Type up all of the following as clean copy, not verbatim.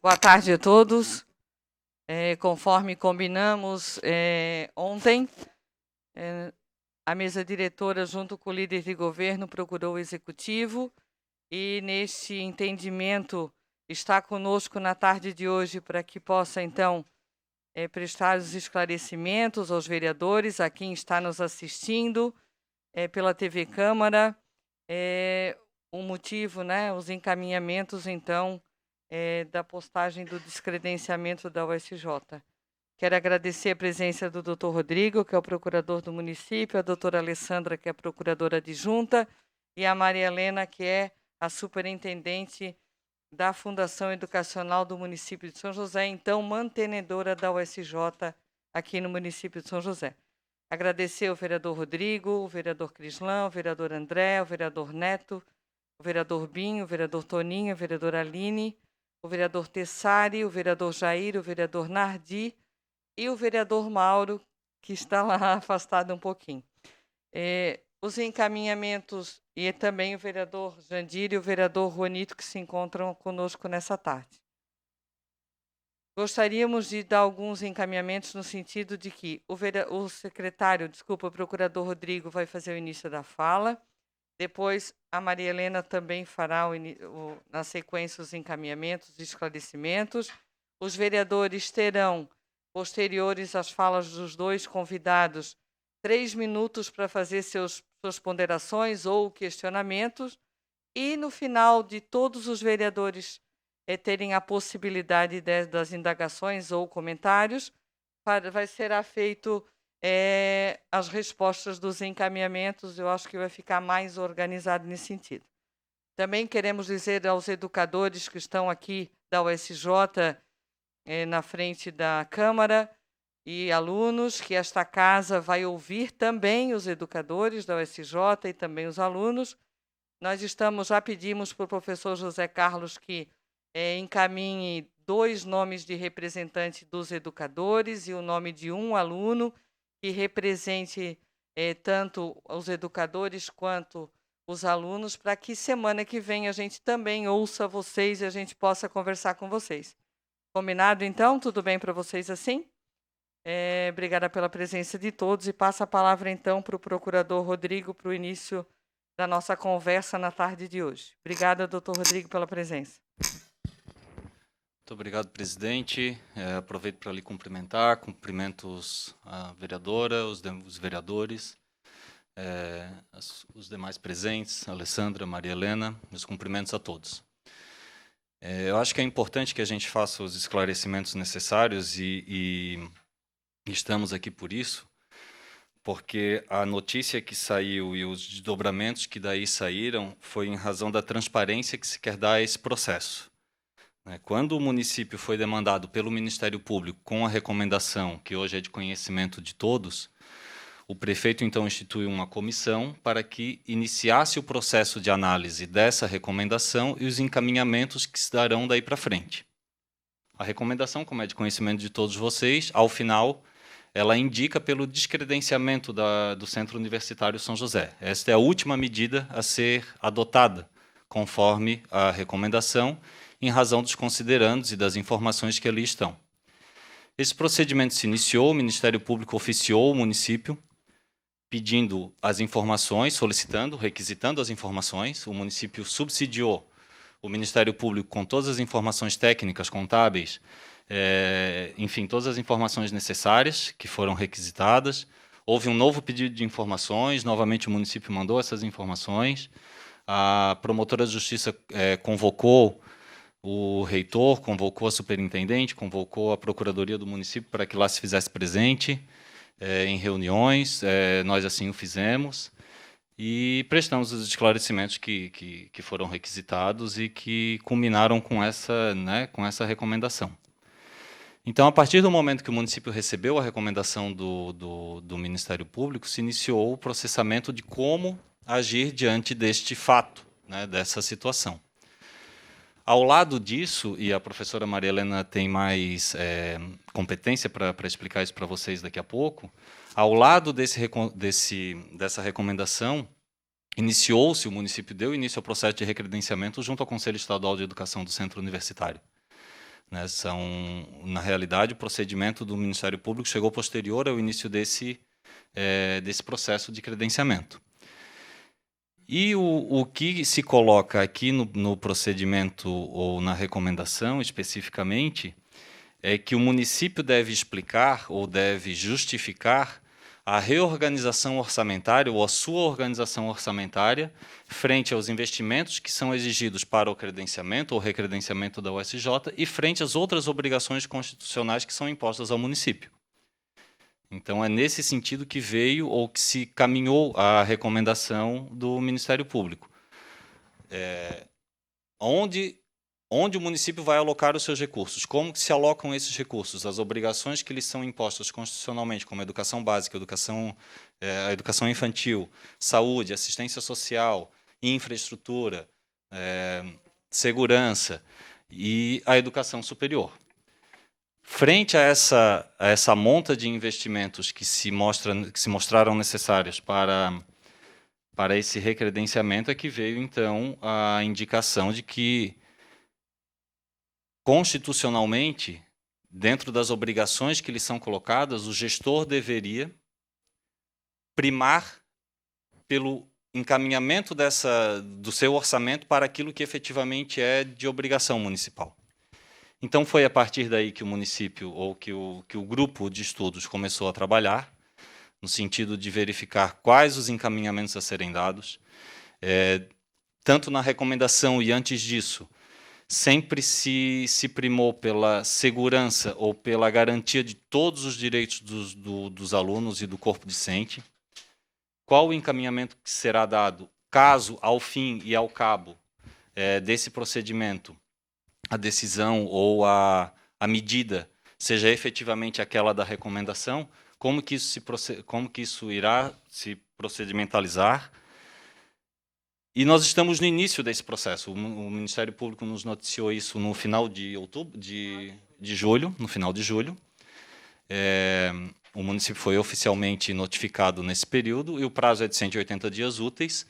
Boa tarde a todos. Conforme combinamos ontem, a mesa diretora, junto com o líder de governo, procurou o executivo e, neste entendimento, está conosco na tarde de hoje para que possa, então, prestar os esclarecimentos aos vereadores, a quem está nos assistindo pela TV Câmara. O motivo, né, os encaminhamentos, então, da postagem do descredenciamento da USJ. Quero agradecer a presença do Dr. Rodrigo, que é o procurador do município, a doutora Alessandra, que é a procuradora adjunta, e a Maria Helena, que é a superintendente da Fundação Educacional do município de São José, então mantenedora da USJ aqui no município de São José. Agradecer ao vereador Rodrigo, o vereador Crislã, o vereador André, o vereador Neto, o vereador Binho, o vereador Toninho, a vereadora Aline, o vereador Tessari, o vereador Jair, o vereador Nardi e o vereador Mauro, que está lá afastado um pouquinho. Os encaminhamentos e também o vereador Jandir e o vereador Juanito, que se encontram conosco nessa tarde. Gostaríamos de dar alguns encaminhamentos no sentido de que o procurador Rodrigo vai fazer o início da fala. Depois, a Maria Helena também fará, na sequência, os encaminhamentos e esclarecimentos. Os vereadores terão, posteriores às falas dos dois convidados, 3 minutos para fazer suas ponderações ou questionamentos. E, no final de todos os vereadores terem a possibilidade das indagações ou comentários, será feito as respostas dos encaminhamentos. Eu acho que vai ficar mais organizado nesse sentido. Também queremos dizer aos educadores que estão aqui da USJ, na frente da Câmara, e alunos, que esta casa vai ouvir também os educadores da USJ e também os alunos. Nós já pedimos para o professor José Carlos que encaminhe 2 nomes de representante dos educadores e o nome de um aluno que represente tanto os educadores quanto os alunos, para que semana que vem a gente também ouça vocês e a gente possa conversar com vocês. Combinado, então? Tudo bem para vocês assim? Obrigada pela presença de todos e passo a palavra, então, para o procurador Rodrigo para o início da nossa conversa na tarde de hoje. Obrigada, doutor Rodrigo, pela presença. Muito obrigado, presidente. Aproveito para lhe cumprimentar, cumprimento a vereadora, os vereadores, os demais presentes, Alessandra, Maria Helena, meus cumprimentos a todos. Eu acho que é importante que a gente faça os esclarecimentos necessários e estamos aqui por isso, porque a notícia que saiu e os desdobramentos que daí saíram foi em razão da transparência que se quer dar a esse processo. Quando o município foi demandado pelo Ministério Público com a recomendação, que hoje é de conhecimento de todos, o prefeito então instituiu uma comissão para que iniciasse o processo de análise dessa recomendação e os encaminhamentos que se darão daí para frente. A recomendação, como é de conhecimento de todos vocês, ao final, ela indica pelo descredenciamento do Centro Universitário São José. Esta é a última medida a ser adotada, conforme a recomendação, em razão dos considerandos e das informações que ali estão. Esse procedimento se iniciou, o Ministério Público oficiou o município, pedindo as informações, solicitando, requisitando as informações. O município subsidiou o Ministério Público com todas as informações técnicas, contábeis, enfim, todas as informações necessárias que foram requisitadas. Houve um novo pedido de informações, novamente o município mandou essas informações. A promotora de justiça convocou o reitor, convocou a superintendente, convocou a procuradoria do município para que lá se fizesse presente em reuniões. Nós assim o fizemos e prestamos os esclarecimentos que foram requisitados e que culminaram com essa recomendação. Então, a partir do momento que o município recebeu a recomendação do Ministério Público, se iniciou o processamento de como agir diante deste fato, dessa situação. Ao lado disso, e a professora Maria Helena tem mais competência para explicar isso para vocês daqui a pouco, ao lado dessa recomendação, o município deu início ao processo de recredenciamento junto ao Conselho Estadual de Educação do Centro Universitário. né? Na realidade, o procedimento do Ministério Público chegou posterior ao início desse processo de credenciamento. E o que se coloca aqui no procedimento ou na recomendação, especificamente, é que o município deve explicar ou deve justificar a reorganização orçamentária ou a sua organização orçamentária frente aos investimentos que são exigidos para o credenciamento ou recredenciamento da USJ e frente às outras obrigações constitucionais que são impostas ao município. Então, é nesse sentido que veio ou que se caminhou a recomendação do Ministério Público. Onde o município vai alocar os seus recursos? Como que se alocam esses recursos? As obrigações que lhes são impostas constitucionalmente, como a educação básica, a educação infantil, saúde, assistência social, infraestrutura, segurança e a educação superior. Frente a essa monta de investimentos que se mostraram necessários para esse recredenciamento, é que veio, então, a indicação de que, constitucionalmente, dentro das obrigações que lhe são colocadas, o gestor deveria primar pelo encaminhamento do seu orçamento para aquilo que efetivamente é de obrigação municipal. Então, foi a partir daí que o município, ou que o grupo de estudos começou a trabalhar, no sentido de verificar quais os encaminhamentos a serem dados. Tanto na recomendação e antes disso, sempre se primou pela segurança ou pela garantia de todos os direitos dos alunos e do corpo discente. Qual o encaminhamento que será dado, caso, ao fim e ao cabo desse procedimento, a decisão ou a medida seja efetivamente aquela da recomendação, como que isso irá se procedimentalizar. E nós estamos no início desse processo. O Ministério Público nos noticiou isso no final de julho, no final de julho. O município foi oficialmente notificado nesse período e o prazo é de 180 dias úteis.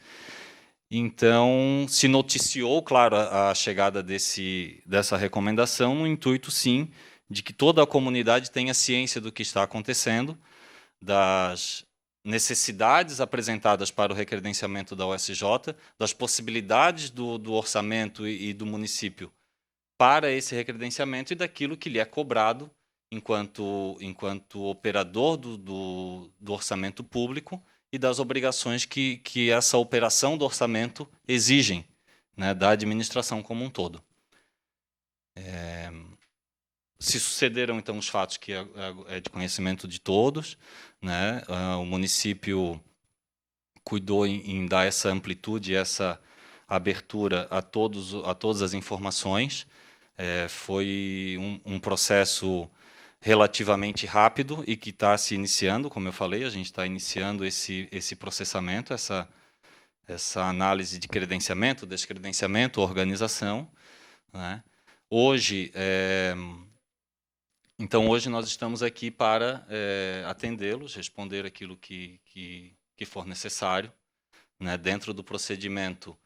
Então, se noticiou, claro, a chegada dessa recomendação, no intuito, sim, de que toda a comunidade tenha ciência do que está acontecendo, das necessidades apresentadas para o recredenciamento da USJ, das possibilidades do orçamento e do município para esse recredenciamento e daquilo que lhe é cobrado enquanto operador do orçamento público e das obrigações que essa operação do orçamento exigem, né, da administração como um todo. Se sucederam, então, os fatos que é de conhecimento de todos, né? O município cuidou em dar essa amplitude, essa abertura a todas as informações. Foi um processo relativamente rápido e que está se iniciando, como eu falei, a gente está iniciando esse processamento, essa análise de credenciamento, descredenciamento, organização, né? Então, hoje nós estamos aqui para atendê-los, responder aquilo que for necessário, né, dentro do procedimento,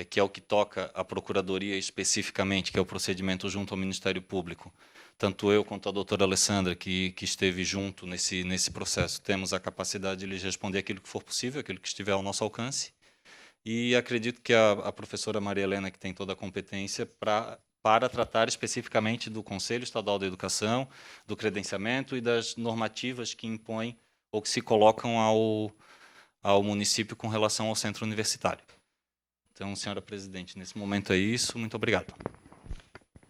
que é o que toca a Procuradoria especificamente, que é o procedimento junto ao Ministério Público. Tanto eu quanto a doutora Alessandra, que esteve junto nesse processo, temos a capacidade de lhes responder aquilo que for possível, aquilo que estiver ao nosso alcance. E acredito que a professora Maria Helena, que tem toda a competência para tratar especificamente do Conselho Estadual da Educação, do credenciamento e das normativas que impõem ou que se colocam ao município com relação ao centro universitário. Então, senhora presidente, nesse momento é isso. Muito obrigado.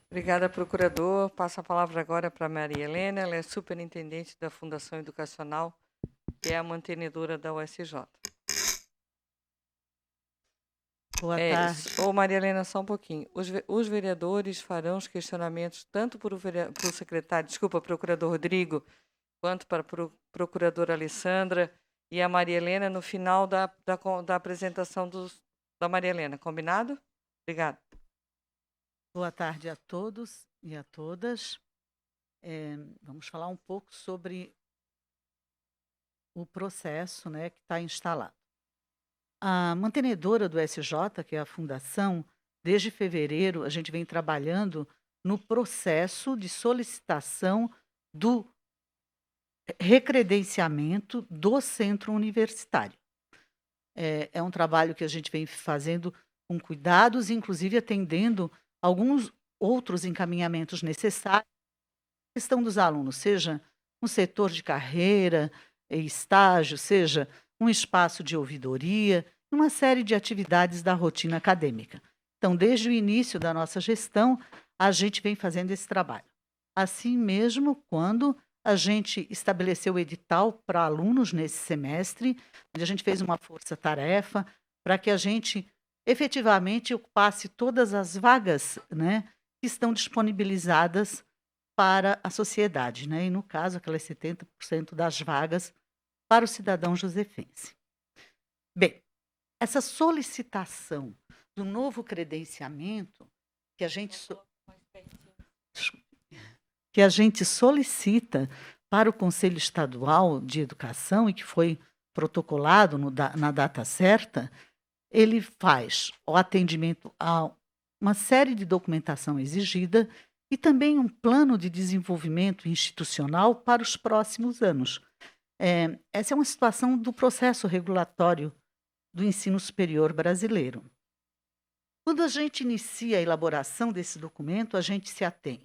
Obrigada, procurador. Passo a palavra agora para a Maria Helena. Ela é superintendente da Fundação Educacional, que é a mantenedora da USJ. Boa tarde. Ô, Maria Helena, só um pouquinho. Os vereadores farão os questionamentos tanto para o secretário, procurador Rodrigo, quanto para a procuradora Alessandra e a Maria Helena no final da apresentação da Maria Helena. Combinado? Obrigada. Boa tarde a todos e a todas. Vamos falar um pouco sobre o processo, né, que está instalado. A mantenedora do SJ, que é a Fundação, desde fevereiro a gente vem trabalhando no processo de solicitação do recredenciamento do centro universitário. É um trabalho que a gente vem fazendo com cuidados, inclusive atendendo alguns outros encaminhamentos necessários. A questão dos alunos, seja um setor de carreira, estágio, seja um espaço de ouvidoria, uma série de atividades da rotina acadêmica. Então, desde o início da nossa gestão, a gente vem fazendo esse trabalho. Assim mesmo, quando a gente estabeleceu o edital para alunos nesse semestre, onde a gente fez uma força-tarefa para que a gente efetivamente ocupasse todas as vagas, né, que estão disponibilizadas para a sociedade, né? E, no caso, aquelas 70% das vagas para o cidadão josefense. Bem, essa solicitação do novo credenciamento que a gente solicita para o Conselho Estadual de Educação e que foi protocolado na data certa, ele faz o atendimento a uma série de documentação exigida e também um plano de desenvolvimento institucional para os próximos anos. Essa é uma situação do processo regulatório do ensino superior brasileiro. Quando a gente inicia a elaboração desse documento, a gente se atém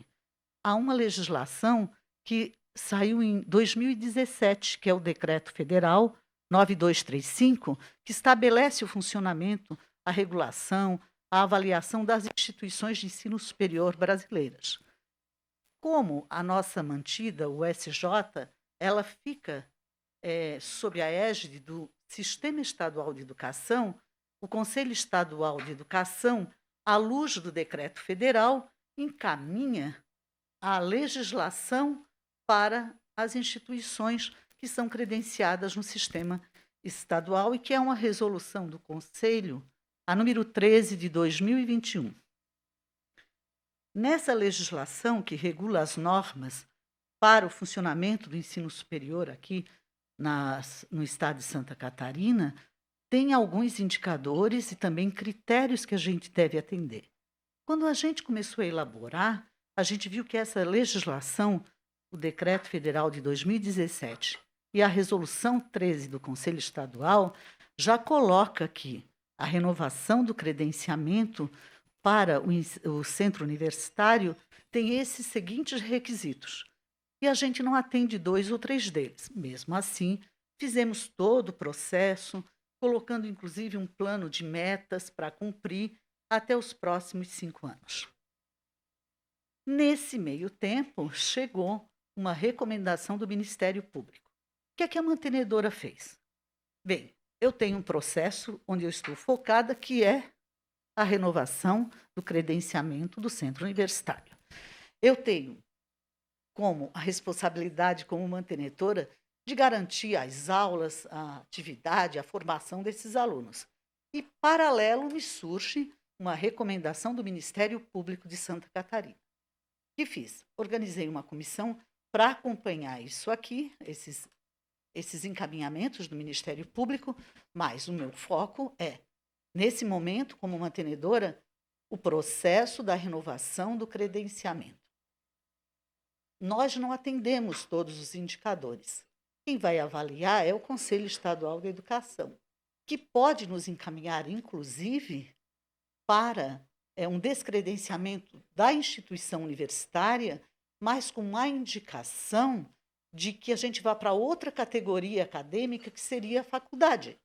a uma legislação que saiu em 2017, que é o Decreto Federal 9235, que estabelece o funcionamento, a regulação, a avaliação das instituições de ensino superior brasileiras. Como a nossa mantida, o SJ, ela fica sob a égide do Sistema Estadual de Educação, o Conselho Estadual de Educação, à luz do Decreto Federal, encaminha a legislação para as instituições que são credenciadas no sistema estadual e que é uma resolução do Conselho, a número 13 de 2021. Nessa legislação que regula as normas para o funcionamento do ensino superior aqui no estado de Santa Catarina, tem alguns indicadores e também critérios que a gente deve atender. Quando a gente começou a elaborar, a gente viu que essa legislação, o Decreto Federal de 2017 e a Resolução 13 do Conselho Estadual, já coloca aqui a renovação do credenciamento para o centro universitário tem esses seguintes requisitos. E a gente não atende 2 ou 3 deles. Mesmo assim, fizemos todo o processo, colocando inclusive um plano de metas para cumprir até os próximos 5 anos. Nesse meio tempo, chegou uma recomendação do Ministério Público. O que é que a mantenedora fez? Bem, eu tenho um processo onde eu estou focada, que é a renovação do credenciamento do centro universitário. Eu tenho como a responsabilidade como mantenedora de garantir as aulas, a atividade, a formação desses alunos. E, paralelo, me surge uma recomendação do Ministério Público de Santa Catarina. O que fiz? Organizei uma comissão para acompanhar isso aqui, esses encaminhamentos do Ministério Público, mas o meu foco é, nesse momento, como mantenedora, o processo da renovação do credenciamento. Nós não atendemos todos os indicadores. Quem vai avaliar é o Conselho Estadual de Educação, que pode nos encaminhar, inclusive, para um descredenciamento da instituição universitária, mas com a indicação de que a gente vá para outra categoria acadêmica, que seria a faculdade.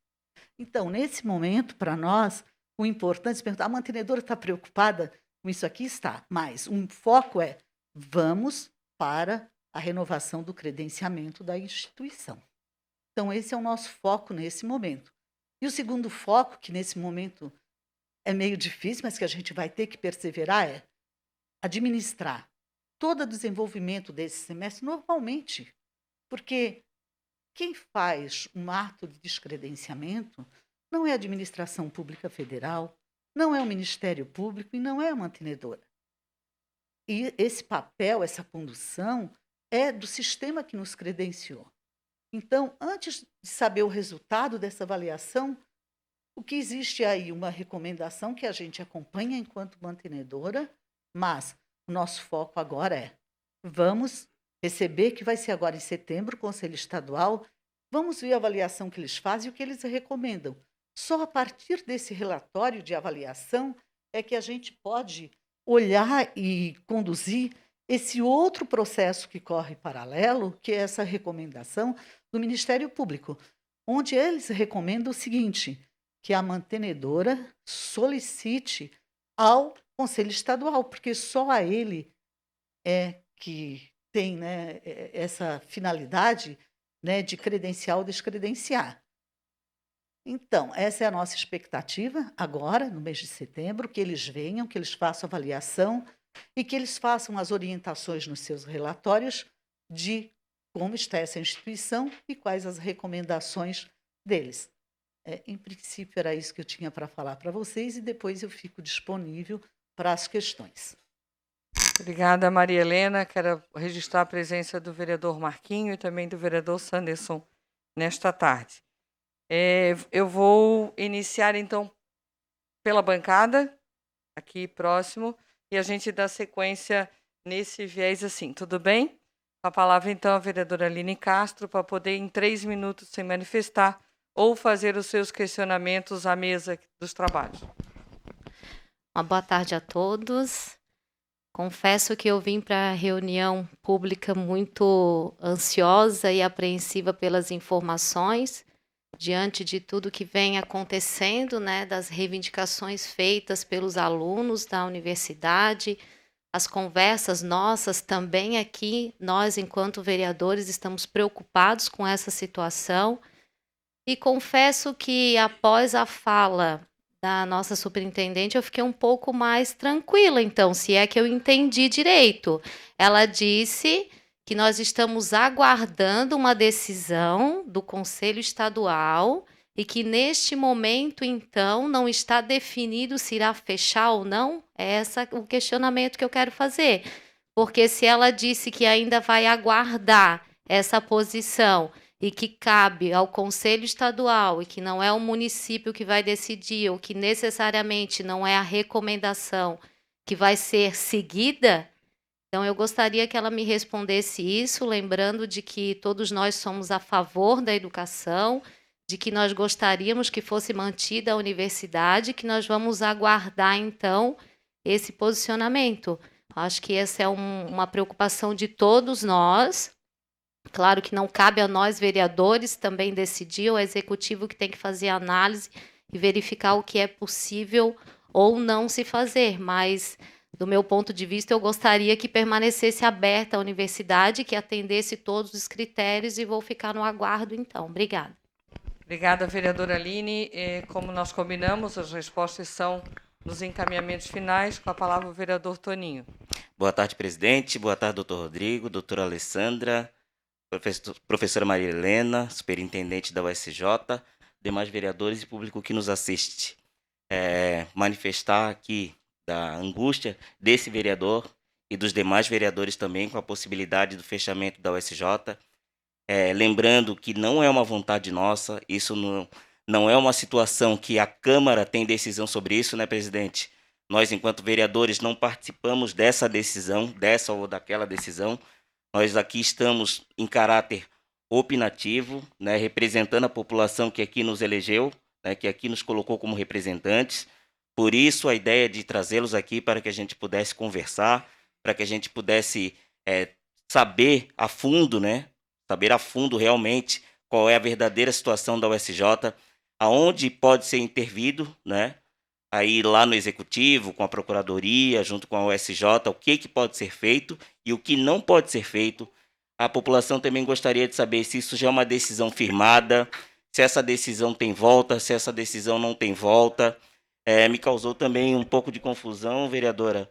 Então, nesse momento, para nós, o importante é perguntar, a mantenedora está preocupada com isso aqui? Está, mas um foco é, vamos para a renovação do credenciamento da instituição. Então, esse é o nosso foco nesse momento. E o segundo foco, que nesse momento é meio difícil, mas que a gente vai ter que perseverar, é administrar todo o desenvolvimento desse semestre normalmente, porque quem faz um ato de descredenciamento não é a administração pública federal, não é o Ministério Público e não é a mantenedora. E esse papel, essa condução, é do sistema que nos credenciou. Então, antes de saber o resultado dessa avaliação, o que existe aí? Uma recomendação que a gente acompanha enquanto mantenedora, mas o nosso foco agora é: vamos receber, que vai ser agora em setembro, o Conselho Estadual, vamos ver a avaliação que eles fazem e o que eles recomendam. Só a partir desse relatório de avaliação é que a gente pode olhar e conduzir esse outro processo que corre paralelo, que é essa recomendação do Ministério Público, onde eles recomendam o seguinte: que a mantenedora solicite ao Conselho Estadual, porque só a ele é que tem, né, essa finalidade, né, de credenciar ou descredenciar. Então, essa é a nossa expectativa agora, no mês de setembro, que eles venham, que eles façam avaliação e que eles façam as orientações nos seus relatórios de como está essa instituição e quais as recomendações deles. Em princípio, era isso que eu tinha para falar para vocês e depois eu fico disponível para as questões. Obrigada, Maria Helena. Quero registrar a presença do vereador Marquinho e também do vereador Sanderson nesta tarde. Eu vou iniciar, então, pela bancada, aqui próximo, e a gente dá sequência nesse viés assim, tudo bem? Com a palavra, então, a vereadora Aline Castro, para poder, em 3 minutos, se manifestar ou fazer os seus questionamentos à mesa dos trabalhos. Uma boa tarde a todos. Confesso que eu vim para a reunião pública muito ansiosa e apreensiva pelas informações, diante de tudo que vem acontecendo, né, das reivindicações feitas pelos alunos da universidade, as conversas nossas também aqui, nós, enquanto vereadores, estamos preocupados com essa situação. E confesso que, após a fala da nossa superintendente, eu fiquei um pouco mais tranquila, então, se é que eu entendi direito. Ela disse que nós estamos aguardando uma decisão do Conselho Estadual e que, neste momento, então, não está definido se irá fechar ou não. É esse o questionamento que eu quero fazer. Porque se ela disse que ainda vai aguardar essa posição e que cabe ao Conselho Estadual e que não é o município que vai decidir, ou que necessariamente não é a recomendação que vai ser seguida, então eu gostaria que ela me respondesse isso, lembrando de que todos nós somos a favor da educação, de que nós gostaríamos que fosse mantida a universidade, que nós vamos aguardar, então, esse posicionamento. Acho que essa é uma preocupação de todos nós. Claro que não cabe a nós, vereadores, também decidir, o executivo que tem que fazer a análise e verificar o que é possível ou não se fazer, mas, do meu ponto de vista, eu gostaria que permanecesse aberta a universidade, que atendesse todos os critérios, e vou ficar no aguardo, então. Obrigada. Obrigada, vereadora Aline. Como nós combinamos, as respostas são nos encaminhamentos finais. Com a palavra, o vereador Toninho. Boa tarde, presidente. Boa tarde, doutor Rodrigo, doutora Alessandra, professora Maria Helena, superintendente da USJ, demais vereadores e público que nos assiste. Manifestar aqui da angústia desse vereador e dos demais vereadores também com a possibilidade do fechamento da USJ. Lembrando que não é uma vontade nossa, isso não é uma situação que a Câmara tem decisão sobre isso, né, presidente? Nós, enquanto vereadores, não participamos dessa decisão, dessa ou daquela decisão. Nós aqui estamos em caráter opinativo, né, representando a população que aqui nos elegeu, né, que aqui nos colocou como representantes. Por isso, a ideia de trazê-los aqui para que a gente pudesse conversar, para que a gente pudesse saber a fundo, né, saber a fundo realmente qual é a verdadeira situação da USJ, aonde pode ser intervido, né, aí lá no Executivo, com a Procuradoria, junto com a USJ, o que pode ser feito e o que não pode ser feito. A população também gostaria de saber se isso já é uma decisão firmada, se essa decisão tem volta, se essa decisão não tem volta. Me causou também um pouco de confusão, vereadora,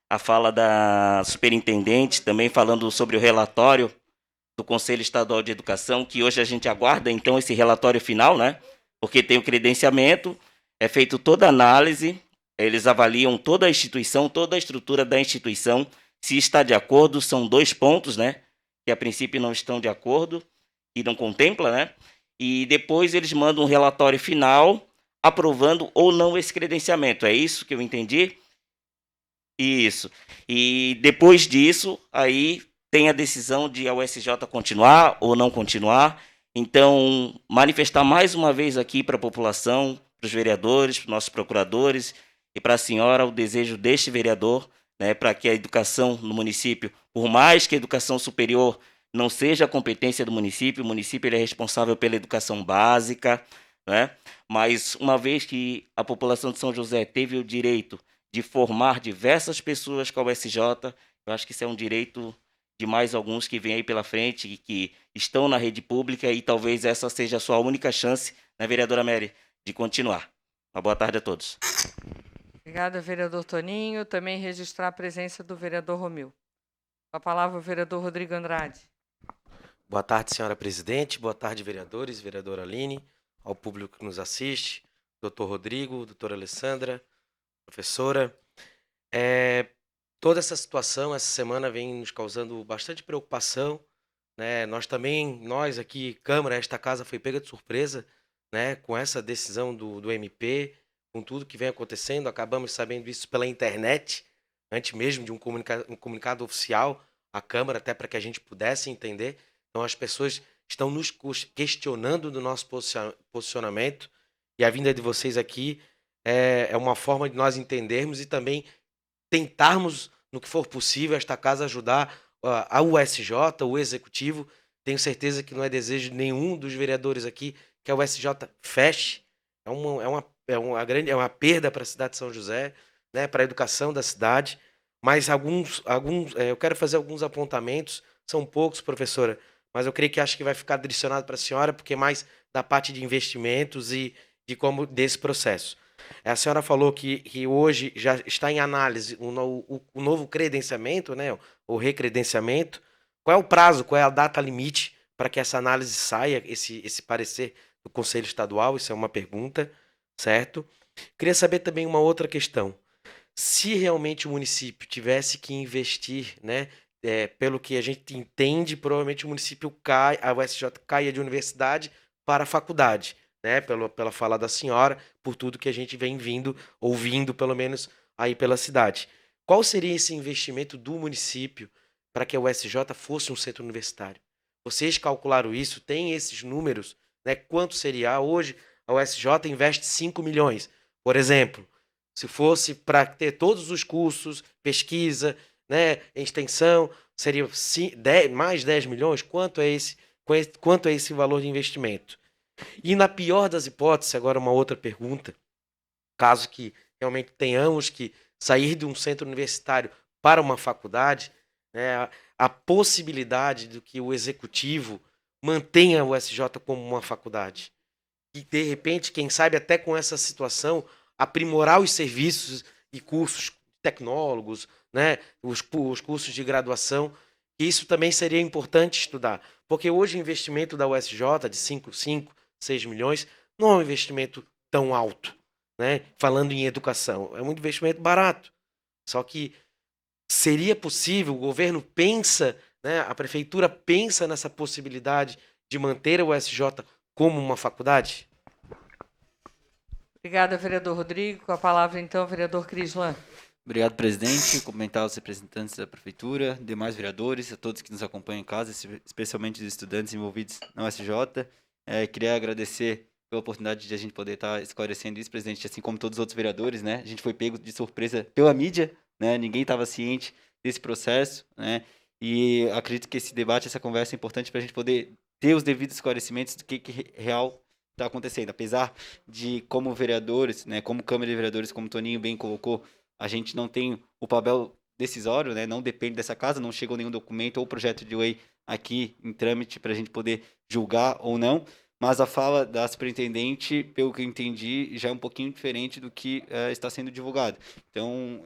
a fala da superintendente, também falando sobre o relatório do Conselho Estadual de Educação, que hoje a gente aguarda, então, esse relatório final, né? Porque tem o credenciamento, é feito toda a análise, eles avaliam toda a instituição, toda a estrutura da instituição, se está de acordo, são 2 pontos, né? Que a princípio não estão de acordo e não contempla, né? E depois eles mandam um relatório final aprovando ou não esse credenciamento. É isso que eu entendi? Isso. E depois disso, aí tem a decisão de a USJ continuar ou não continuar. Então, manifestar mais uma vez aqui para a população, para os vereadores, para os nossos procuradores e para a senhora o desejo deste vereador, né, para que a educação no município, por mais que a educação superior não seja a competência do município, o município ele é responsável pela educação básica, né? Mas uma vez que a população de São José teve o direito de formar diversas pessoas com a USJ, eu acho que isso é um direito de mais alguns que vêm aí pela frente e que estão na rede pública e talvez essa seja a sua única chance, né, vereadora Mary, de continuar. Uma boa tarde a todos. Obrigada, vereador Toninho. Também registrar a presença do vereador Romil. Com a palavra, o vereador Rodrigo Andrade. Boa tarde, senhora presidente. Boa tarde, vereadores, vereadora Aline, ao público que nos assiste, doutor Rodrigo, doutora Alessandra, professora. Toda essa situação, essa semana, vem nos causando bastante preocupação, né? Nós aqui, Câmara, esta casa foi pega de surpresa, né? Com essa decisão do MP, com tudo que vem acontecendo, acabamos sabendo isso pela internet, antes mesmo de um comunicado oficial à Câmara, até para que a gente pudesse entender. Então, as pessoas estão nos questionando do nosso posicionamento, e a vinda de vocês aqui é uma forma de nós entendermos e também tentarmos, no que for possível, esta casa ajudar a USJ, o Executivo. Tenho certeza que não é desejo de nenhum dos vereadores aqui que a USJ feche. É uma perda para a cidade de São José, né, para a educação da cidade. Mas eu quero fazer alguns apontamentos, são poucos, professora, mas eu creio que acho que vai ficar direcionado para a senhora, porque é mais da parte de investimentos e de como desse processo. A senhora falou que hoje já está em análise o novo credenciamento, né, o recredenciamento. Qual é o prazo, qual é a data limite para que essa análise saia, esse parecer do Conselho Estadual? Isso é uma pergunta, certo? Queria saber também uma outra questão. Se realmente o município tivesse que investir, né, pelo que a gente entende, provavelmente o município a USJ caia de universidade para faculdade, né, pela fala da senhora, por tudo que a gente vem ouvindo, pelo menos aí pela cidade. Qual seria esse investimento do município para que a USJ fosse um centro universitário? Vocês calcularam isso? Tem esses números? Né? Quanto seria? Hoje, a USJ investe 5 milhões, por exemplo. Se fosse para ter todos os cursos, pesquisa, né, extensão, seria mais 10 milhões? Quanto é esse valor de investimento? E na pior das hipóteses, agora uma outra pergunta, caso que realmente tenhamos que sair de um centro universitário para uma faculdade, né, a possibilidade de que o executivo mantenha o USJ como uma faculdade. E, de repente, quem sabe até com essa situação, aprimorar os serviços e cursos tecnólogos, né, os cursos de graduação, que isso também seria importante estudar. Porque hoje o investimento da USJ de 5, 6 milhões não é um investimento tão alto, né? Falando em educação, é um investimento barato. Só que seria possível, o governo pensa, né, a prefeitura pensa nessa possibilidade de manter a USJ como uma faculdade? Obrigada, vereador Rodrigo. Com a palavra, então, vereador Crislan. Obrigado, presidente. Cumprimentar os representantes da prefeitura, demais vereadores, a todos que nos acompanham em casa, especialmente os estudantes envolvidos na USJ. Queria agradecer pela oportunidade de a gente poder estar esclarecendo isso, presidente, assim como todos os outros vereadores, né? A gente foi pego de surpresa pela mídia, né? Ninguém estava ciente desse processo, né? E acredito que esse debate, essa conversa é importante para a gente poder ter os devidos esclarecimentos do que real está acontecendo. Apesar de, como vereadores, né, como Câmara de Vereadores, como o Toninho bem colocou, a gente não tem o papel decisório, né, não depende dessa casa, não chegou nenhum documento ou projeto de lei aqui em trâmite para a gente poder julgar ou não, mas a fala da superintendente, pelo que eu entendi, já é um pouquinho diferente do que está sendo divulgado. Então,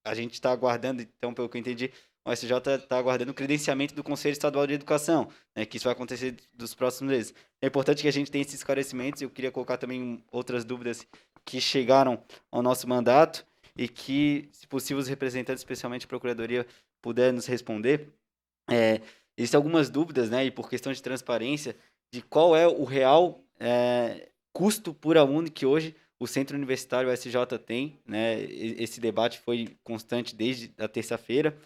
a gente está aguardando, então, pelo que eu entendi, o SJ está aguardando o credenciamento do Conselho Estadual de Educação, né, que isso vai acontecer dos próximos meses. É importante que a gente tenha esses esclarecimentos. Eu queria colocar também outras dúvidas que chegaram ao nosso mandato e que, se possível, os representantes, especialmente a Procuradoria, puderem nos responder. Existem algumas dúvidas, né, e por questão de transparência, de qual é o real custo por aluno que hoje o Centro Universitário USJ tem, né? Esse debate foi constante desde a terça-feira.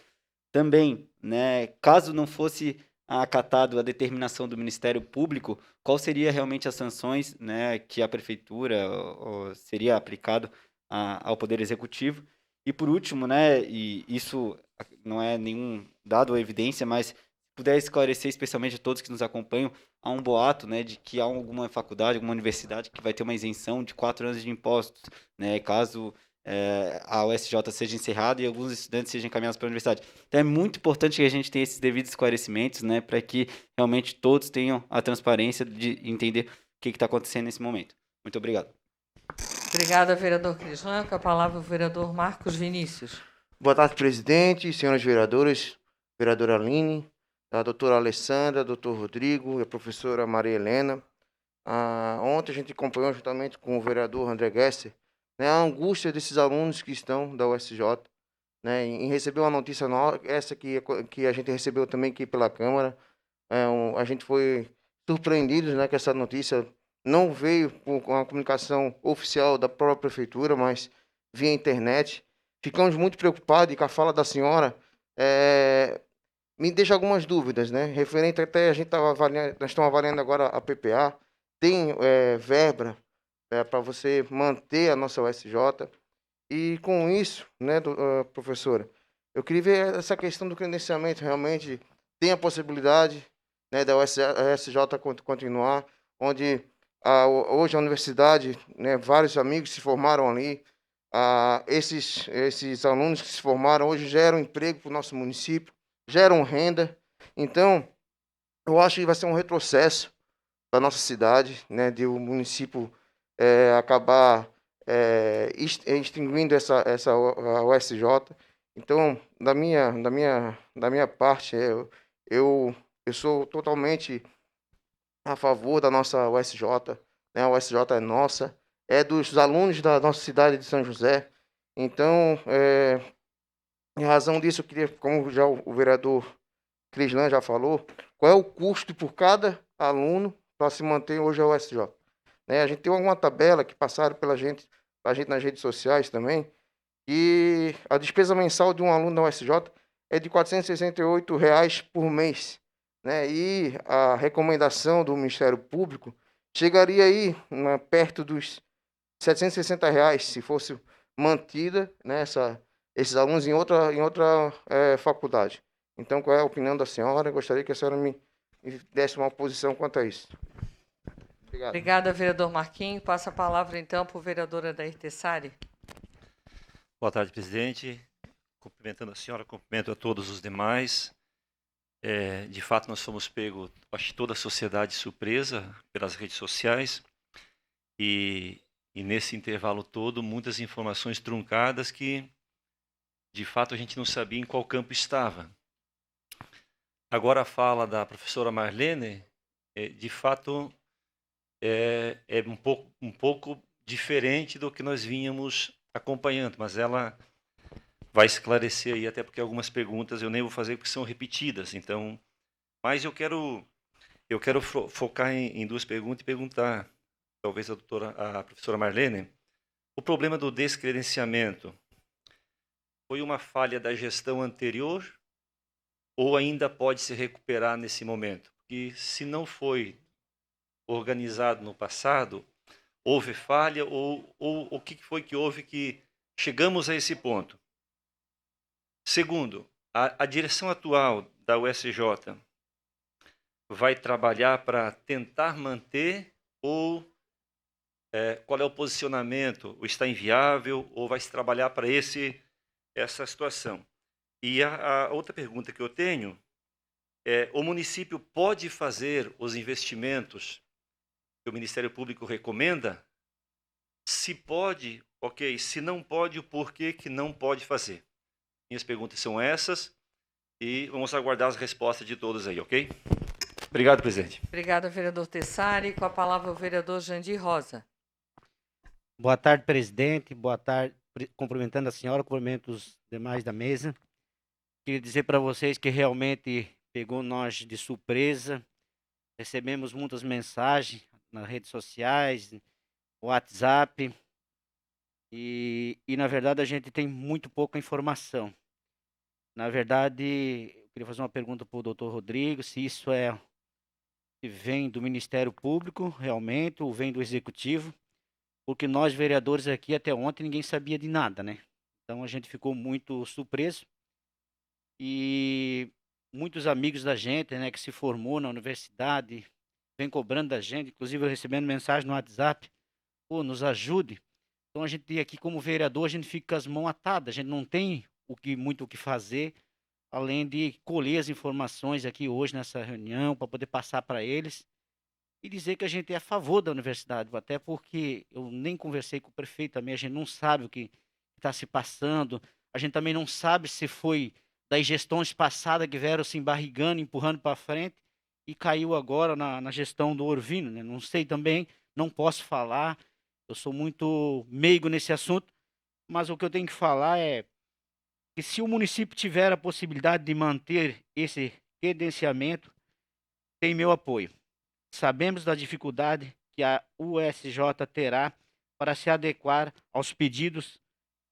Também, né, caso não fosse acatado a determinação do Ministério Público, qual seria realmente as sanções, né, que a prefeitura ou seria aplicado ao Poder Executivo? E por último, né, e isso não é nenhum dado ou evidência, mas puder esclarecer especialmente a todos que nos acompanham, há um boato, né, de que há alguma faculdade, alguma universidade que vai ter uma isenção de 4 anos de impostos, né, caso a USJ seja encerrada e alguns estudantes sejam encaminhados para a universidade. Então é muito importante que a gente tenha esses devidos esclarecimentos, né, para que realmente todos tenham a transparência de entender o que está acontecendo nesse momento. Muito obrigado. Obrigada, vereador Crislã. Com a palavra o vereador Marcos Vinícius. Boa tarde, presidente, senhoras vereadoras, vereadora Aline, a doutora Alessandra, doutor Rodrigo e a professora Maria Helena. Ontem a gente acompanhou juntamente com o vereador André Gesser, né, a angústia desses alunos que estão da USJ, né, em receber uma notícia nova, essa que a gente recebeu também aqui pela Câmara. A gente foi surpreendido, né, que essa notícia não veio com a comunicação oficial da própria prefeitura, mas via internet. Ficamos muito preocupados e com a fala da senhora me deixa algumas dúvidas, né? Referente até a gente estava avaliando, nós estamos avaliando agora a PPA, tem verba para você manter a nossa USJ. E com isso, né, professora, eu queria ver essa questão do credenciamento. Realmente tem a possibilidade, né, da USJ continuar, onde hoje a universidade, né, vários amigos se formaram ali. Esses alunos que se formaram hoje geram emprego para o nosso município, geram renda. Então, eu acho que vai ser um retrocesso para a nossa cidade, né, de o município acabar extinguindo a USJ. Então, da minha parte, eu sou totalmente a favor da nossa USJ, né? A USJ é nossa, é dos alunos da nossa cidade de São José. Então, em razão disso, eu queria, como já o vereador Crislã já falou, qual é o custo por cada aluno para se manter hoje a USJ. Né? A gente tem alguma tabela que passaram pra gente nas redes sociais também, e a despesa mensal de um aluno da USJ é de R$ 468 por mês. Né? E a recomendação do Ministério Público chegaria aí perto dos R$ 760 se fosse mantida, né, esses alunos em outra faculdade. Então, qual é a opinião da senhora? Eu gostaria que a senhora me desse uma posição quanto a isso. Obrigado. Obrigada, vereador Marquinhos. Passa a palavra, então, para o vereador Adair Tessari. Boa tarde, presidente. Cumprimentando a senhora, cumprimento a todos os demais. De fato, nós fomos pegos, acho que toda a sociedade surpresa pelas redes sociais e nesse intervalo todo, muitas informações truncadas que, de fato, a gente não sabia em qual campo estava. Agora a fala da professora Marlene, de fato, é um pouco diferente do que nós vínhamos acompanhando, mas ela vai esclarecer aí, até porque algumas perguntas eu nem vou fazer porque são repetidas. Então, mas eu quero focar em duas perguntas e perguntar, talvez a professora Marlene, o problema do descredenciamento foi uma falha da gestão anterior ou ainda pode se recuperar nesse momento? Porque se não foi organizado no passado, houve falha ou o que foi que houve que chegamos a esse ponto? Segundo, a direção atual da USJ vai trabalhar para tentar manter ou qual é o posicionamento? Ou está inviável ou vai se trabalhar para essa situação? E a outra pergunta que eu tenho é: o município pode fazer os investimentos que o Ministério Público recomenda? Se pode, ok. Se não pode, o porquê que não pode fazer? Minhas perguntas são essas e vamos aguardar as respostas de todos aí, ok? Obrigado, presidente. Obrigada, vereador Tessari. Com a palavra o vereador Jandir Rosa. Boa tarde, presidente. Boa tarde. Cumprimentando a senhora, cumprimento os demais da mesa. Queria dizer para vocês que realmente pegou nós de surpresa. Recebemos muitas mensagens nas redes sociais, WhatsApp, na verdade, a gente tem muito pouca informação. Na verdade, eu queria fazer uma pergunta para o doutor Rodrigo, se isso se vem do Ministério Público, realmente, ou vem do Executivo, porque nós, vereadores aqui, até ontem, ninguém sabia de nada, né? Então, a gente ficou muito surpreso. E muitos amigos da gente, né, que se formou na universidade, vem cobrando da gente, inclusive eu recebendo mensagem no WhatsApp, pô, nos ajude. Então a gente aqui como vereador, a gente fica com as mãos atadas, a gente não tem muito o que fazer, além de colher as informações aqui hoje nessa reunião, para poder passar para eles e dizer que a gente é a favor da universidade, até porque eu nem conversei com o prefeito também, a gente não sabe o que está se passando, a gente também não sabe se foi das gestões passadas que vieram se embarrigando, empurrando para frente, e caiu agora na gestão do Orvino, né? Não sei também, não posso falar, eu sou muito meigo nesse assunto, mas o que eu tenho que falar é que se o município tiver a possibilidade de manter esse credenciamento, tem meu apoio. Sabemos da dificuldade que a USJ terá para se adequar aos pedidos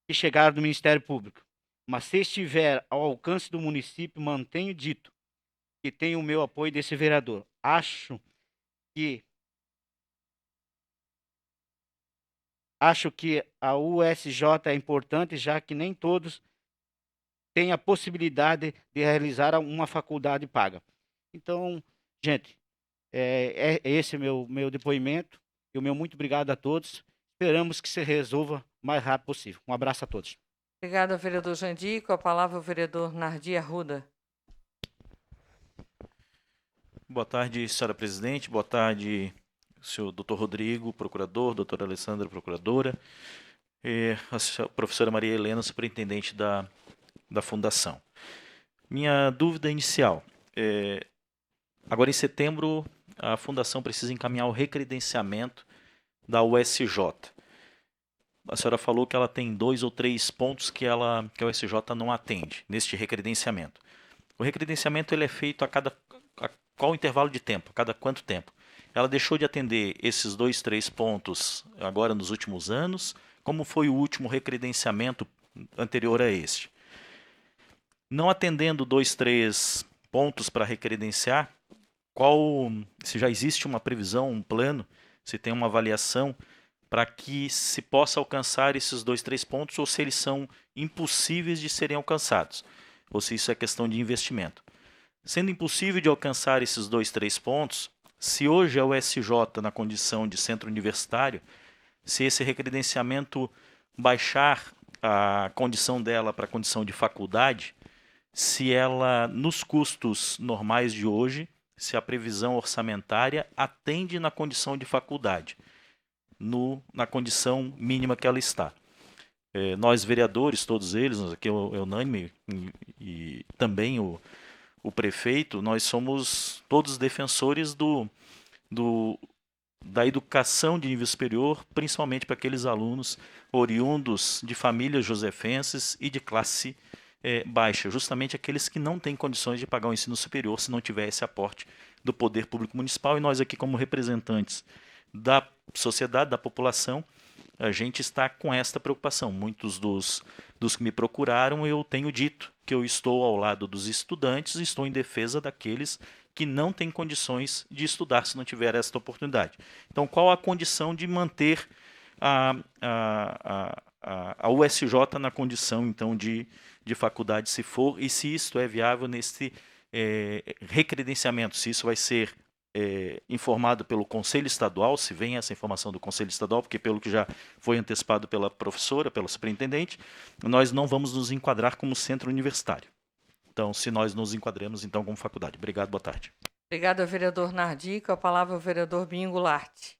que chegaram do Ministério Público. Mas se estiver ao alcance do município, mantenho dito que tem o meu apoio desse vereador. Acho que a USJ é importante, já que nem todos têm a possibilidade de realizar uma faculdade paga. Então, gente, é esse meu depoimento. E o meu muito obrigado a todos. Esperamos que se resolva o mais rápido possível. Um abraço a todos. Obrigada, vereador Jandir. Com a palavra, o vereador Nardi Arruda. Boa tarde, senhora presidente. Boa tarde, senhor doutor Rodrigo, procurador, doutora Alessandra, procuradora, e a professora Maria Helena, superintendente da Fundação. Minha dúvida inicial agora em setembro, a Fundação precisa encaminhar o recredenciamento da USJ. A senhora falou que ela tem 2 ou 3 pontos que a USJ não atende neste recredenciamento. O recredenciamento ele é feito a qual intervalo de tempo? A cada quanto tempo? Ela deixou de atender esses 2, 3 pontos agora nos últimos anos? Como foi o último recredenciamento anterior a este? Não atendendo 2, 3 pontos para recredenciar, se já existe uma previsão, um plano, se tem uma avaliação para que se possa alcançar esses 2, 3 pontos ou se eles são impossíveis de serem alcançados, ou se isso é questão de investimento. Sendo impossível de alcançar esses 2, 3 pontos, se hoje a USJ, na condição de centro universitário, se esse recredenciamento baixar a condição dela para a condição de faculdade, se ela, nos custos normais de hoje, se a previsão orçamentária atende na condição de faculdade, na condição mínima que ela está. Nós, vereadores, todos eles, aqui o Eunânime e também o prefeito, nós somos todos defensores da educação de nível superior, principalmente para aqueles alunos oriundos de famílias josefenses e de classe baixa, justamente aqueles que não têm condições de pagar o ensino superior se não tiver esse aporte do poder público municipal. E nós aqui, como representantes da sociedade, da população, a gente está com esta preocupação. Muitos dos que me procuraram, eu tenho dito que eu estou ao lado dos estudantes e estou em defesa daqueles que não têm condições de estudar se não tiver esta oportunidade. Então, qual a condição de manter a USJ na condição, então, de faculdade, se for, e se isto é viável nesse recredenciamento, se isso vai ser informado pelo Conselho Estadual, se vem essa informação do Conselho Estadual, porque pelo que já foi antecipado pela professora, pela superintendente, nós não vamos nos enquadrar como centro universitário. Então, se nós nos enquadremos, então, como faculdade. Obrigado, boa tarde. Obrigada, vereador Nardi. Com a palavra, o vereador Binho Goulart.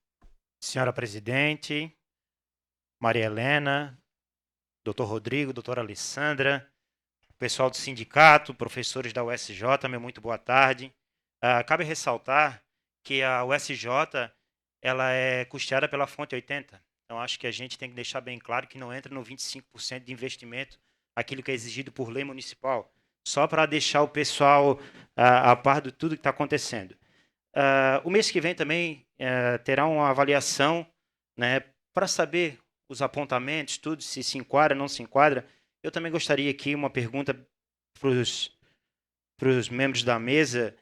Senhora presidente, Maria Helena, doutor Rodrigo, doutora Alessandra, pessoal do sindicato, professores da USJ, meu muito boa tarde. Cabe ressaltar que a USJ ela é custeada pela Fonte 80. Então, acho que a gente tem que deixar bem claro que não entra no 25% de investimento, aquilo que é exigido por lei municipal, só para deixar o pessoal a par de tudo que está acontecendo. O mês que vem também terá uma avaliação, né, para saber os apontamentos, tudo, se enquadra, não se enquadra. Eu também gostaria aqui uma pergunta para os membros da mesa,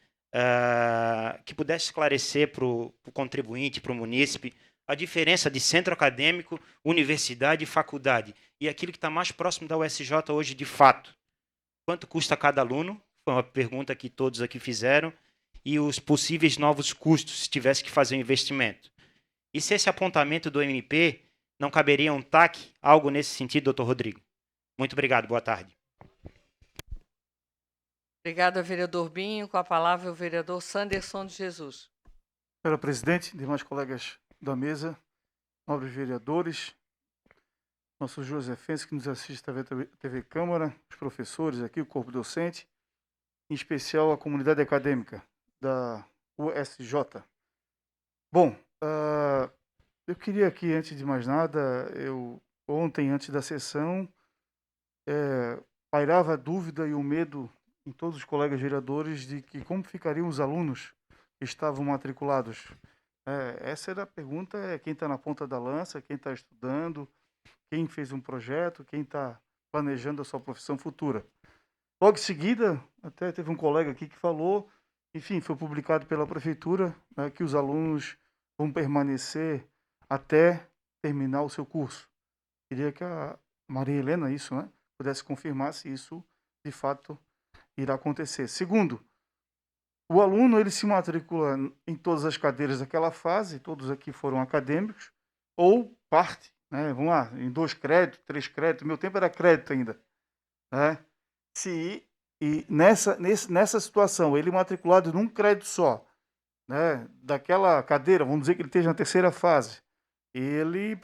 que pudesse esclarecer para o contribuinte, para o munícipe, a diferença de centro acadêmico, universidade e faculdade, e aquilo que está mais próximo da USJ hoje de fato. Quanto custa cada aluno? Foi uma pergunta que todos aqui fizeram. E os possíveis novos custos, se tivesse que fazer um investimento. E se esse apontamento do MP não caberia um TAC, algo nesse sentido, doutor Rodrigo? Muito obrigado, boa tarde. Obrigada, vereador Binho. Com a palavra, o vereador Sanderson de Jesus. Senhora presidente, demais colegas da mesa, nobres vereadores, nossos josefenses que nos assistem da TV Câmara, os professores aqui, o corpo docente, em especial a comunidade acadêmica da USJ. Bom, eu queria aqui, antes de mais nada, ontem, antes da sessão, pairava a dúvida e o medo em todos os colegas vereadores de que como ficariam os alunos que estavam matriculados. Essa era a pergunta, quem está na ponta da lança, quem está estudando, quem fez um projeto, quem está planejando a sua profissão futura. Logo em seguida, até teve um colega aqui que falou, enfim, foi publicado pela prefeitura, né, que os alunos vão permanecer até terminar o seu curso. Queria que a Maria Helena, pudesse confirmar se isso, de fato, irá acontecer. Segundo, o aluno ele se matricula em todas as cadeiras daquela fase, todos aqui foram acadêmicos, ou parte, né, vamos lá, em 2 créditos, 3 créditos, meu tempo era crédito ainda, né? E nessa situação, ele matriculado num crédito só, né, daquela cadeira, vamos dizer que ele esteja na 3ª fase, ele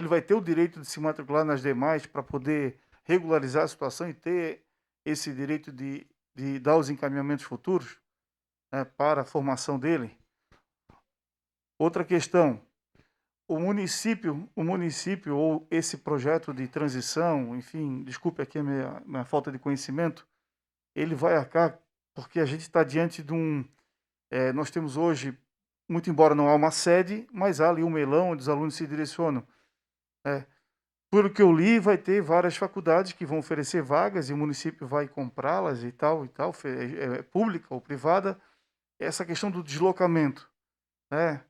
vai ter o direito de se matricular nas demais para poder regularizar a situação e ter esse direito de dar os encaminhamentos futuros, né, para a formação dele. Outra questão, o município ou esse projeto de transição, enfim, desculpe aqui a minha falta de conhecimento, ele vai arcar, porque a gente está diante de nós temos hoje, muito embora não há uma sede, mas há ali um melão onde os alunos se direcionam. Pelo que eu li, vai ter várias faculdades que vão oferecer vagas e o município vai comprá-las e tal, pública ou privada. Essa questão do deslocamento, né?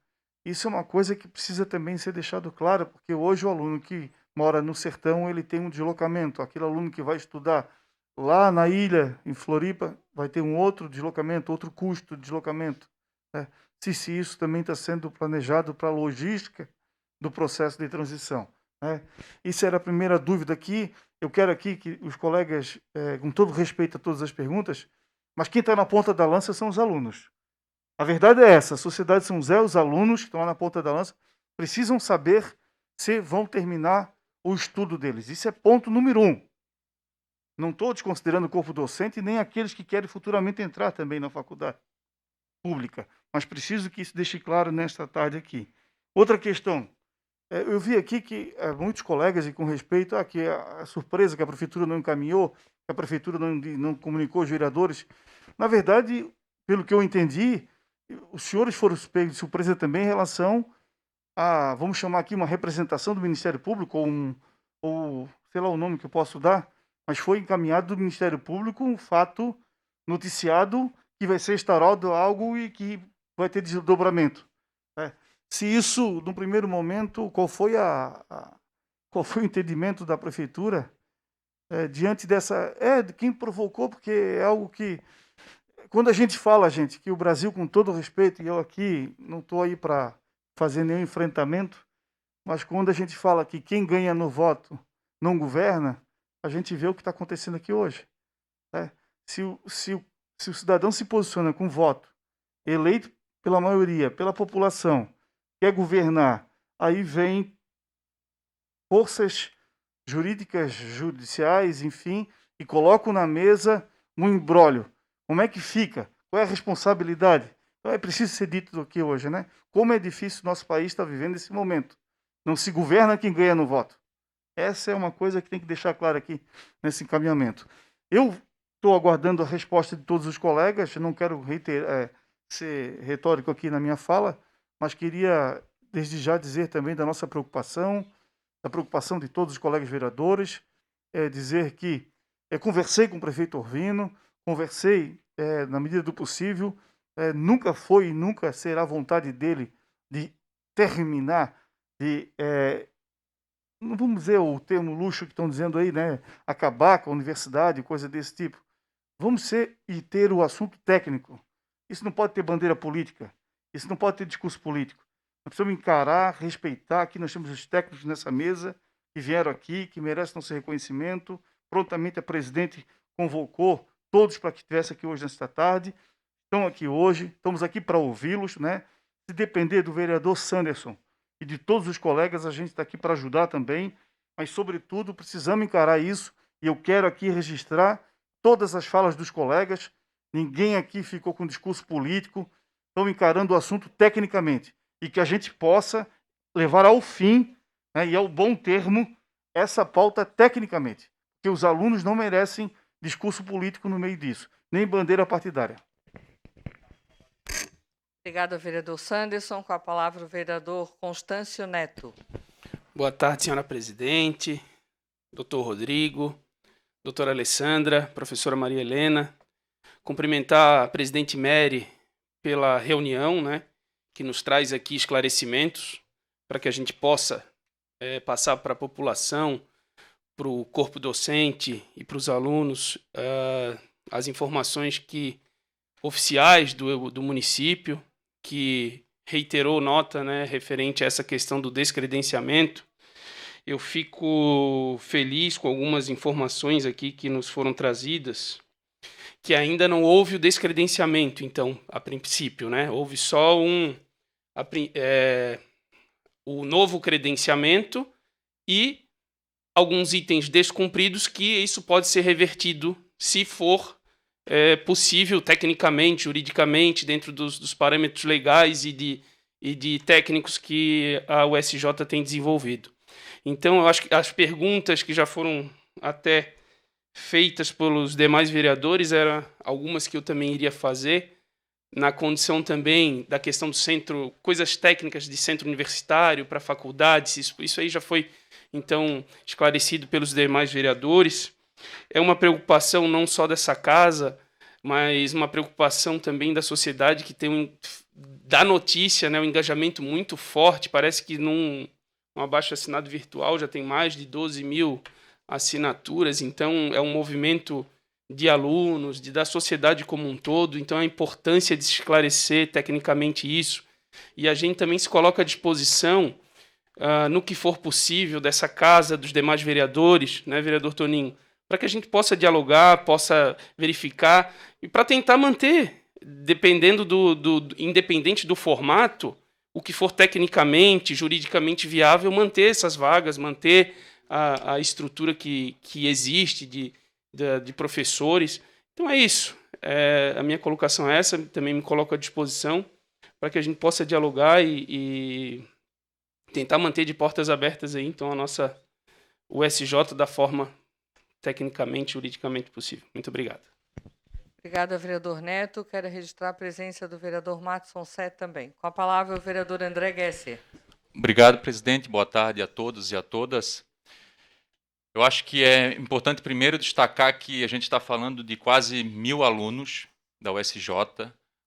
Isso é uma coisa que precisa também ser deixado claro, porque hoje o aluno que mora no sertão, ele tem um deslocamento. Aquele aluno que vai estudar lá na ilha, em Floripa, vai ter um outro deslocamento, outro custo de deslocamento, né? Se isso também está sendo planejado para a logística do processo de transição, né? Isso era a primeira dúvida aqui. Eu quero aqui que os colegas, com todo respeito a todas as perguntas, mas quem está na ponta da lança são os alunos. A verdade é essa, a sociedade São José, os alunos que estão lá na ponta da lança, precisam saber se vão terminar o estudo deles. Isso é ponto número 1. Não estou desconsiderando o corpo docente nem aqueles que querem futuramente entrar também na faculdade pública, mas preciso que isso deixe claro nesta tarde aqui. Outra questão, eu vi aqui que muitos colegas, e com respeito que a surpresa que a prefeitura não encaminhou, que a prefeitura não comunicou aos vereadores, na verdade, pelo que eu entendi, os senhores foram pegos de surpresa também em relação a, vamos chamar aqui, uma representação do Ministério Público, ou sei lá o nome que eu posso dar, mas foi encaminhado do Ministério Público um fato noticiado que vai ser instaurado algo e que vai ter desdobramento, né? Se isso, no primeiro momento, qual foi o entendimento da prefeitura diante dessa... de quem provocou, porque é algo que... Quando a gente fala, gente, que o Brasil, com todo respeito, e eu aqui não estou aí para fazer nenhum enfrentamento, mas quando a gente fala que quem ganha no voto não governa, a gente vê o que está acontecendo aqui hoje, né? Se o cidadão se posiciona com voto, eleito pela maioria, pela população, quer governar, aí vem forças jurídicas, judiciais, enfim, e colocam na mesa um imbróglio. Como é que fica? Qual é a responsabilidade? Então é preciso ser dito aqui hoje, né? Como é difícil o nosso país estar vivendo esse momento. Não se governa quem ganha no voto. Essa é uma coisa que tem que deixar claro aqui nesse encaminhamento. Eu estou aguardando a resposta de todos os colegas, não quero ser retórico aqui na minha fala, mas queria desde já dizer também da nossa preocupação, da preocupação de todos os colegas vereadores, dizer que conversei com o prefeito Orvino, conversei na medida do possível, nunca foi e nunca será vontade dele de terminar, não vamos dizer o termo luxo que estão dizendo aí, né? Acabar com a universidade, coisa desse tipo. Vamos ser e ter o assunto técnico. Isso não pode ter bandeira política. Isso não pode ter discurso político. Nós precisamos encarar, respeitar. Aqui nós temos os técnicos nessa mesa que vieram aqui, que merecem nosso reconhecimento. Prontamente a presidente convocou todos para que estivesse aqui hoje nesta tarde. Estão aqui hoje, estamos aqui para ouvi-los, né? Se depender do vereador Sanderson e de todos os colegas, a gente está aqui para ajudar também, mas, sobretudo, precisamos encarar isso, e eu quero aqui registrar todas as falas dos colegas. Ninguém aqui ficou com discurso político, estão encarando o assunto tecnicamente, e que a gente possa levar ao fim, né, e ao bom termo essa pauta tecnicamente, porque os alunos não merecem discurso político no meio disso, nem bandeira partidária. Obrigada, vereador Sanderson. Com a palavra o vereador Constâncio Neto. Boa tarde, senhora presidente, doutor Rodrigo, doutora Alessandra, professora Maria Helena. Cumprimentar a presidente Mary pela reunião, né, que nos traz aqui esclarecimentos para que a gente possa passar para a população, para o corpo docente e para os alunos as informações oficiais do município, que reiterou nota, né, referente a essa questão do descredenciamento. Eu fico feliz com algumas informações aqui que nos foram trazidas, que ainda não houve o descredenciamento, então, a princípio, né? Houve só o novo credenciamento e alguns itens descumpridos, que isso pode ser revertido se for possível tecnicamente, juridicamente, dentro dos parâmetros legais e de técnicos que a USJ tem desenvolvido. Então, eu acho que as perguntas que já foram até feitas pelos demais vereadores eram algumas que eu também iria fazer, na condição também da questão do centro, coisas técnicas de centro universitário para faculdades, isso aí já foi, então, esclarecido pelos demais vereadores. É uma preocupação não só dessa casa, mas uma preocupação também da sociedade, que tem da notícia, né, um engajamento muito forte. Parece que num abaixo-assinado virtual já tem mais de 12 mil assinaturas, então é um movimento de alunos, da sociedade como um todo, então a importância de se esclarecer tecnicamente isso, e a gente também se coloca à disposição, no que for possível, dessa casa, dos demais vereadores, né, vereador Toninho, para que a gente possa dialogar, possa verificar, e para tentar manter, dependendo independente do formato, o que for tecnicamente, juridicamente viável, manter essas vagas, manter a estrutura que existe de professores. Então é isso. A minha colocação é essa, também me coloco à disposição para que a gente possa dialogar e tentar manter de portas abertas aí, então, a nossa USJ da forma tecnicamente, juridicamente possível. Muito obrigado. Obrigada, vereador Neto. Quero registrar a presença do vereador Matson Sé também. Com a palavra, o vereador André Gesser. Obrigado, presidente. Boa tarde a todos e a todas. Eu acho que é importante primeiro destacar que a gente está falando de quase 1.000 alunos da USJ,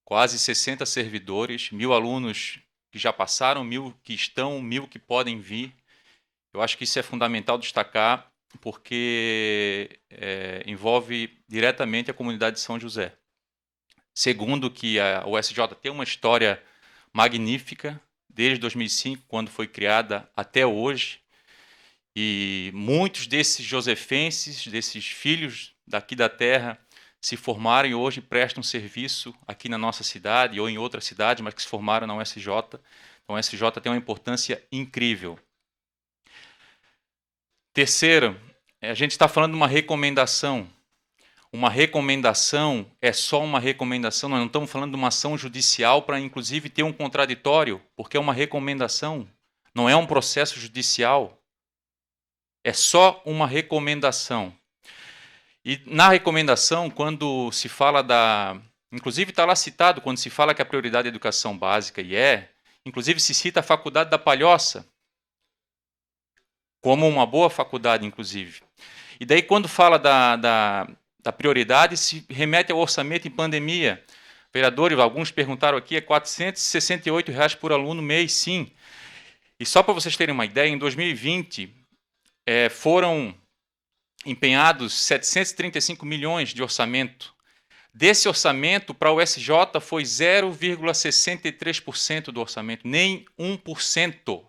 quase 60 servidores, 1.000 alunos que já passaram, 1.000 que estão, 1.000 que podem vir. Eu acho que isso é fundamental destacar, porque envolve diretamente a comunidade de São José. Segundo, que a USJ tem uma história magnífica, desde 2005, quando foi criada, até hoje, e muitos desses josefenses, desses filhos daqui da terra, se formaram e hoje prestam serviço aqui na nossa cidade ou em outra cidade, mas que se formaram na USJ. Então, a USJ tem uma importância incrível. Terceiro, a gente está falando de uma recomendação. Uma recomendação é só uma recomendação, nós não estamos falando de uma ação judicial para, inclusive, ter um contraditório, porque é uma recomendação, não é um processo judicial. É só uma recomendação. E na recomendação, quando se fala inclusive está lá citado, quando se fala que a prioridade é a educação básica, inclusive se cita a Faculdade da Palhoça. como uma boa faculdade, inclusive. E daí, quando fala da prioridade, se remete ao orçamento em pandemia. Vereadores, alguns perguntaram aqui, é R$ 468 por aluno mês, sim. E só para vocês terem uma ideia, em 2020, foram empenhados 735 milhões de orçamento. Desse orçamento, para o SJ, foi 0,63% do orçamento, nem 1%.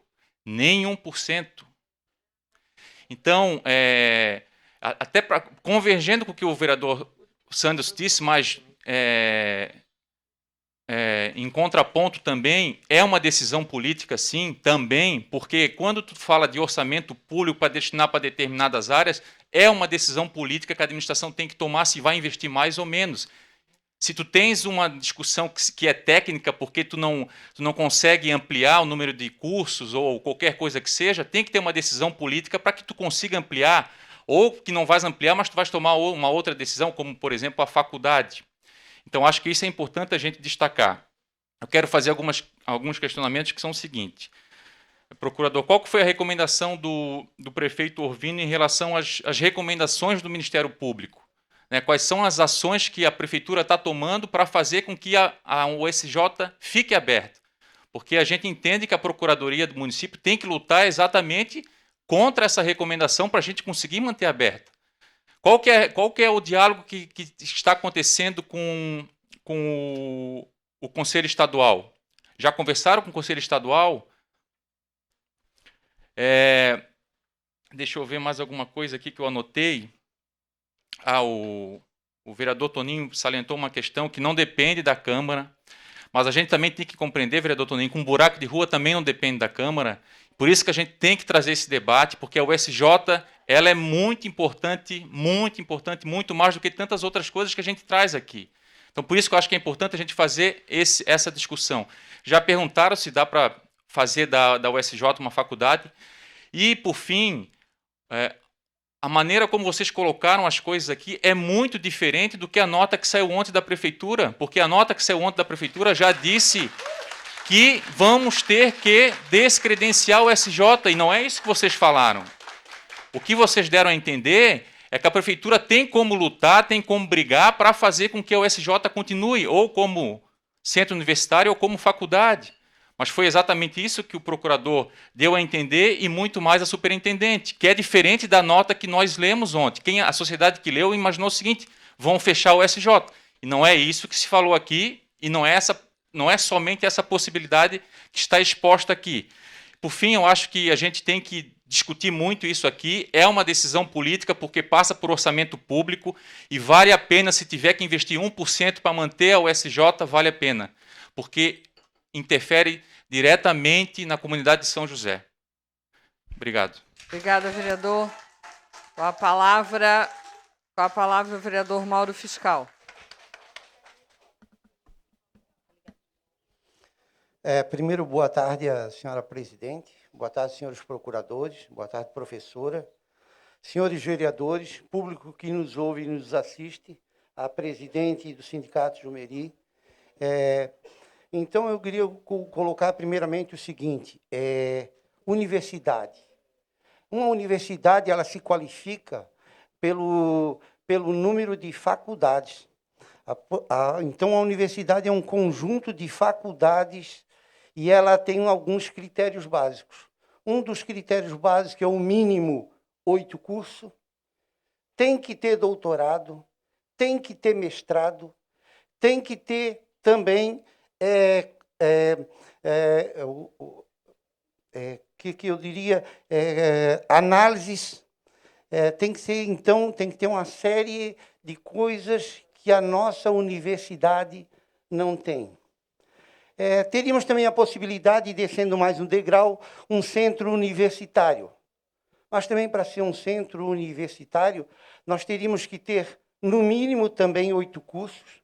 Nem 1%. Então, até convergendo com o que o vereador Sanders disse, mas em contraponto também, é uma decisão política, sim, também, porque quando tu fala de orçamento público para destinar para determinadas áreas, é uma decisão política que a administração tem que tomar se vai investir mais ou menos. Se tu tens uma discussão que é técnica, porque tu não consegue ampliar o número de cursos ou qualquer coisa que seja, tem que ter uma decisão política para que tu consiga ampliar, ou que não vais ampliar, mas tu vais tomar uma outra decisão, como, por exemplo, a faculdade. Então, acho que isso é importante a gente destacar. Eu quero fazer alguns questionamentos que são o seguinte. Procurador, qual que foi a recomendação do prefeito Orvino em relação às recomendações do Ministério Público? Quais são as ações que a prefeitura está tomando para fazer com que a USJ fique aberta? Porque a gente entende que a Procuradoria do município tem que lutar exatamente contra essa recomendação para a gente conseguir manter aberta. Qual que é o diálogo que está acontecendo com o Conselho Estadual? Já conversaram com o Conselho Estadual? Deixa eu ver mais alguma coisa aqui que eu anotei. O vereador Toninho salientou uma questão que não depende da Câmara, mas a gente também tem que compreender, vereador Toninho, que um buraco de rua também não depende da Câmara. Por isso que a gente tem que trazer esse debate, porque a USJ ela é muito importante, muito mais do que tantas outras coisas que a gente traz aqui. Então, por isso que eu acho que é importante a gente fazer essa discussão. Já perguntaram se dá para fazer da USJ uma faculdade. E, por fim, a maneira como vocês colocaram as coisas aqui é muito diferente do que a nota que saiu ontem da Prefeitura, porque a nota que saiu ontem da Prefeitura já disse que vamos ter que descredenciar o SJ, e não é isso que vocês falaram. O que vocês deram a entender é que a Prefeitura tem como lutar, tem como brigar para fazer com que o SJ continue, ou como centro universitário ou como faculdade. Mas foi exatamente isso que o procurador deu a entender e muito mais a superintendente, que é diferente da nota que nós lemos ontem. A sociedade que leu imaginou o seguinte, vão fechar o SJ. E não é isso que se falou aqui, e não é somente essa possibilidade que está exposta aqui. Por fim, eu acho que a gente tem que discutir muito isso aqui. É uma decisão política, porque passa por orçamento público, e vale a pena, se tiver que investir 1% para manter a USJ, vale a pena, porque interfere diretamente na comunidade de São José. Obrigado. Obrigada, vereador. Com a palavra o vereador Mauro Fiscal. Primeiro, boa tarde à senhora presidente, boa tarde, senhores procuradores, boa tarde, professora, senhores vereadores, público que nos ouve e nos assiste, a presidente do Sindicato Jumeri. Então, eu queria colocar primeiramente o seguinte, universidade. Uma universidade, ela se qualifica pelo número de faculdades. Então, a universidade é um conjunto de faculdades e ela tem alguns critérios básicos. Um dos critérios básicos é o mínimo 8 cursos, tem que ter doutorado, tem que ter mestrado, tem que ter também que eu diria análises, tem que ser, então, tem que ter uma série de coisas que a nossa universidade não tem. Teríamos também a possibilidade, descendo mais um degrau, um centro universitário. Mas também, para ser um centro universitário, nós teríamos que ter, no mínimo, também 8 cursos.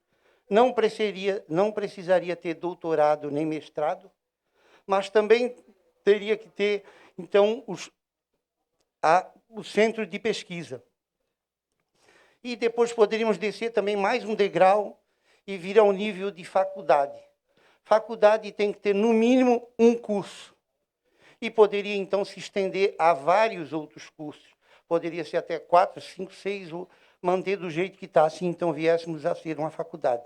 Não precisaria ter doutorado nem mestrado, mas também teria que ter, então, o centro de pesquisa. E depois poderíamos descer também mais um degrau e vir ao nível de faculdade. Faculdade tem que ter, no mínimo, um curso. e poderia, então, se estender a vários outros cursos. Poderia ser até 4, 5, 6, ou manter do jeito que está, se então viéssemos a ser uma faculdade.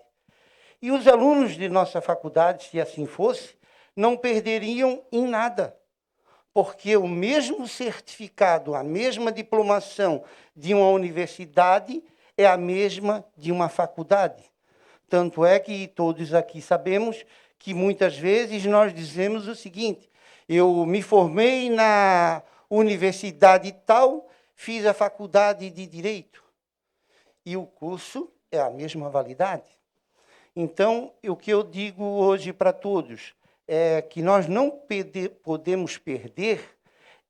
E os alunos de nossa faculdade, se assim fosse, não perderiam em nada, porque o mesmo certificado, a mesma diplomação de uma universidade é a mesma de uma faculdade. Tanto é que todos aqui sabemos que muitas vezes nós dizemos o seguinte: eu me formei na universidade tal, fiz a faculdade de Direito, e o curso é a mesma validade. Então, o que eu digo hoje para todos é que nós não podemos perder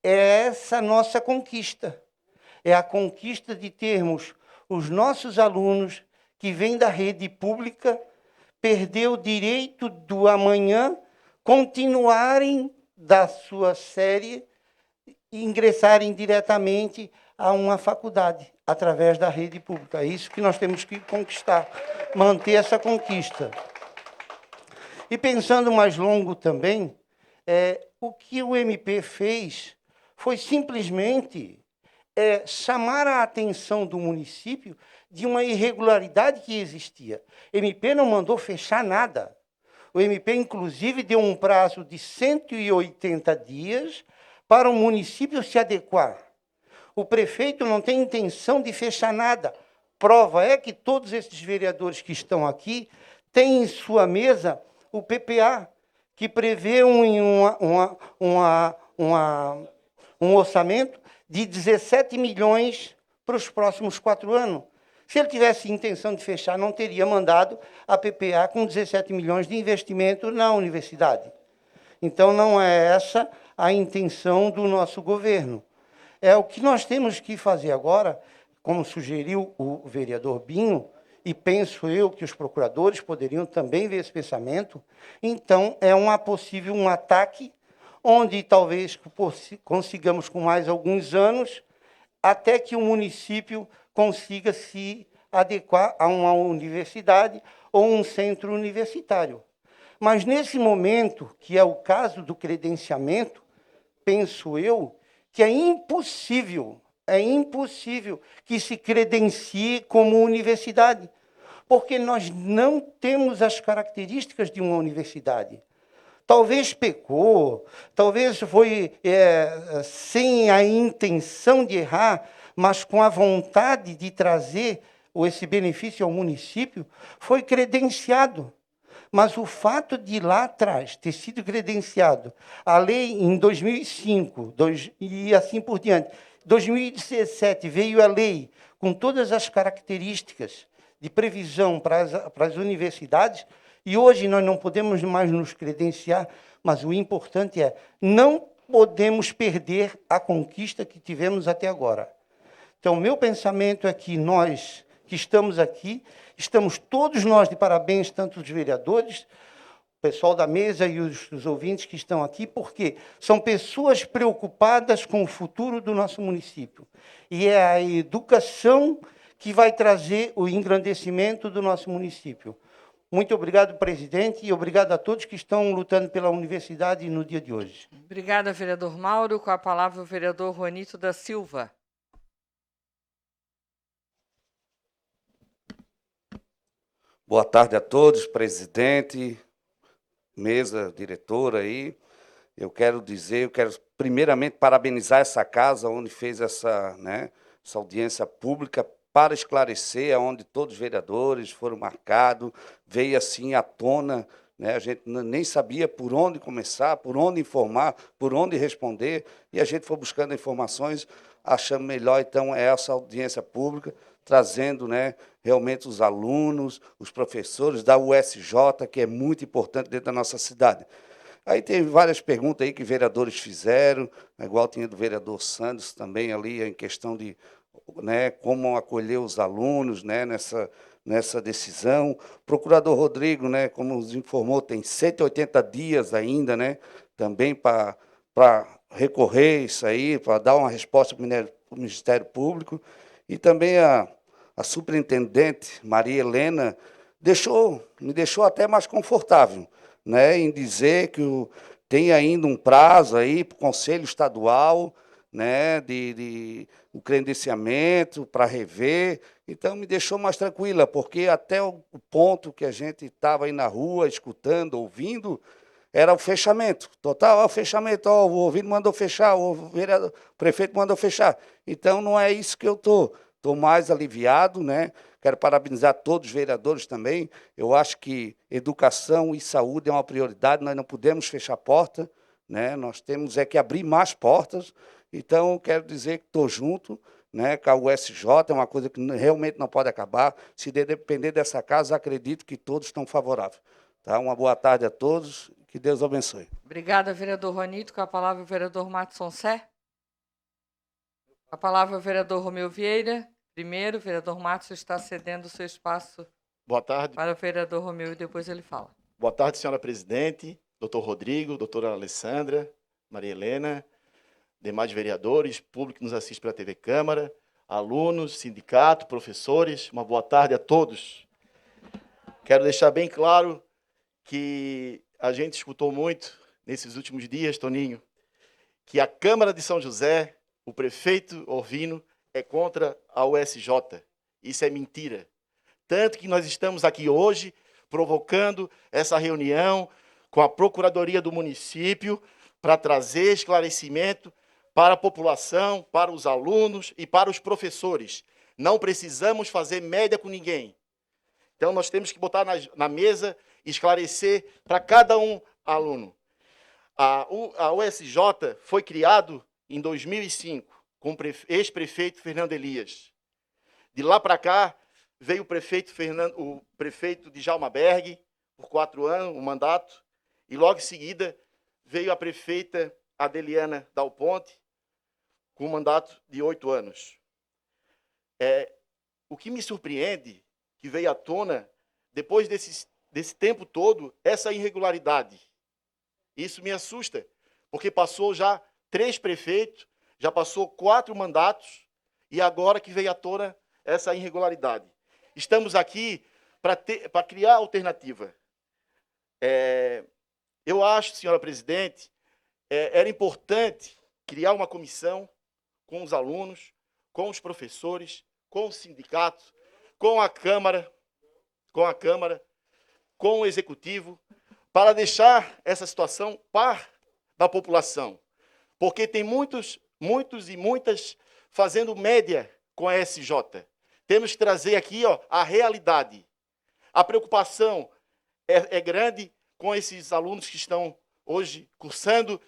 essa nossa conquista. É a conquista de termos os nossos alunos que vêm da rede pública perder o direito do amanhã continuarem da sua série e ingressarem diretamente a uma faculdade através da rede pública. É isso que nós temos que conquistar, manter essa conquista. E pensando mais longo também, o que o MP fez foi simplesmente chamar a atenção do município de uma irregularidade que existia. O MP não mandou fechar nada. O MP, inclusive, deu um prazo de 180 dias para o município se adequar. O prefeito não tem intenção de fechar nada. Prova é que todos esses vereadores que estão aqui têm em sua mesa o PPA, que prevê um orçamento de 17 milhões para os próximos 4 anos. Se ele tivesse intenção de fechar, não teria mandado a PPA com 17 milhões de investimento na universidade. Então, não é essa a intenção do nosso governo. É o que nós temos que fazer agora, como sugeriu o vereador Binho, e penso eu que os procuradores poderiam também ver esse pensamento, então é um ataque, onde talvez consigamos com mais alguns anos, até que o município consiga se adequar a uma universidade ou um centro universitário. Mas, nesse momento, que é o caso do credenciamento, penso eu que é impossível que se credencie como universidade, porque nós não temos as características de uma universidade. Talvez pecou, talvez foi sem a intenção de errar, mas com a vontade de trazer esse benefício ao município, foi credenciado. Mas o fato de lá atrás ter sido credenciado, a lei em 2005, e assim por diante, 2017 veio a lei com todas as características de previsão para as universidades, e hoje nós não podemos mais nos credenciar, mas o importante é, não podemos perder a conquista que tivemos até agora. Então, meu pensamento é que nós, que estamos aqui, estamos todos nós de parabéns, tanto os vereadores, o pessoal da mesa e os ouvintes que estão aqui, porque são pessoas preocupadas com o futuro do nosso município. E é a educação que vai trazer o engrandecimento do nosso município. Muito obrigado, presidente, e obrigado a todos que estão lutando pela universidade no dia de hoje. Obrigada, vereador Mauro. Com a palavra, o vereador Juanito da Silva. Boa tarde a todos, presidente, mesa, diretora aí. Eu quero primeiramente parabenizar essa casa onde fez essa audiência pública para esclarecer, onde todos os vereadores foram marcados, veio assim à tona, a gente nem sabia por onde começar, por onde informar, por onde responder, e a gente foi buscando informações, achando melhor, então, essa audiência pública, trazendo realmente os alunos, os professores da USJ, que é muito importante dentro da nossa cidade. Aí tem várias perguntas aí que vereadores fizeram, igual tinha do vereador Santos também ali, em questão de como acolher os alunos nessa decisão. O procurador Rodrigo, como nos informou, tem 180 dias ainda também para recorrer isso aí, para dar uma resposta para o Ministério Público. E também a superintendente, Maria Helena, me deixou até mais confortável, em dizer tem ainda um prazo aí para o Conselho Estadual, né, o credenciamento para rever. Então, me deixou mais tranquila, porque até o ponto que a gente estava aí na rua, escutando, ouvindo, era o fechamento. Total, o fechamento. O ouvido mandou fechar, o prefeito mandou fechar. Então, não é isso que eu estou. Estou mais aliviado, né? Quero parabenizar todos os vereadores também. Eu acho que educação e saúde é uma prioridade, nós não podemos fechar a porta, né? Nós temos que abrir mais portas. Então, quero dizer que estou junto, né, com a USJ, é uma coisa que realmente não pode acabar. Se depender dessa casa, acredito que todos estão favoráveis. Tá? Uma boa tarde a todos, que Deus abençoe. Obrigada, vereador Juanito. Com a palavra, o vereador Matson Sé. Com a palavra, o vereador Romeu Vieira. Primeiro, o vereador Matson está cedendo o seu espaço Boa tarde. para o vereador Romeu e depois ele fala. Boa tarde, senhora presidente, doutor Rodrigo, doutora Alessandra, Maria Helena, demais vereadores, público que nos assiste pela TV Câmara, alunos, sindicato, professores, uma boa tarde a todos. Quero deixar bem claro que a gente escutou muito nesses últimos dias, Toninho, que a Câmara de São José, o prefeito Orvino, é contra a USJ. Isso é mentira. Tanto que nós estamos aqui hoje provocando essa reunião com a Procuradoria do município para trazer esclarecimento para a população, para os alunos e para os professores. Não precisamos fazer média com ninguém. Então, nós temos que botar na mesa e esclarecer para cada um aluno. A USJ foi criado em 2005, com o ex-prefeito Fernando Elias. De lá para cá, veio o prefeito Djalma Berg, por 4 anos, um mandato, e logo em seguida veio a prefeita Adeliana Dal Ponte, com um mandato de 8 anos. O que me surpreende, que veio à tona, depois desse tempo todo, essa irregularidade. Isso me assusta, porque passou já 3 prefeitos, já passou 4 mandatos, e agora que veio à tona essa irregularidade. Estamos aqui para criar alternativa. Eu acho, senhora presidente, era importante criar uma comissão com os alunos, com os professores, com o sindicato, com a Câmara, com o Executivo, para deixar essa situação par da população. Porque tem muitos e muitas fazendo média com a SJ. Temos que trazer aqui a realidade. A preocupação é grande com esses alunos que estão hoje cursando.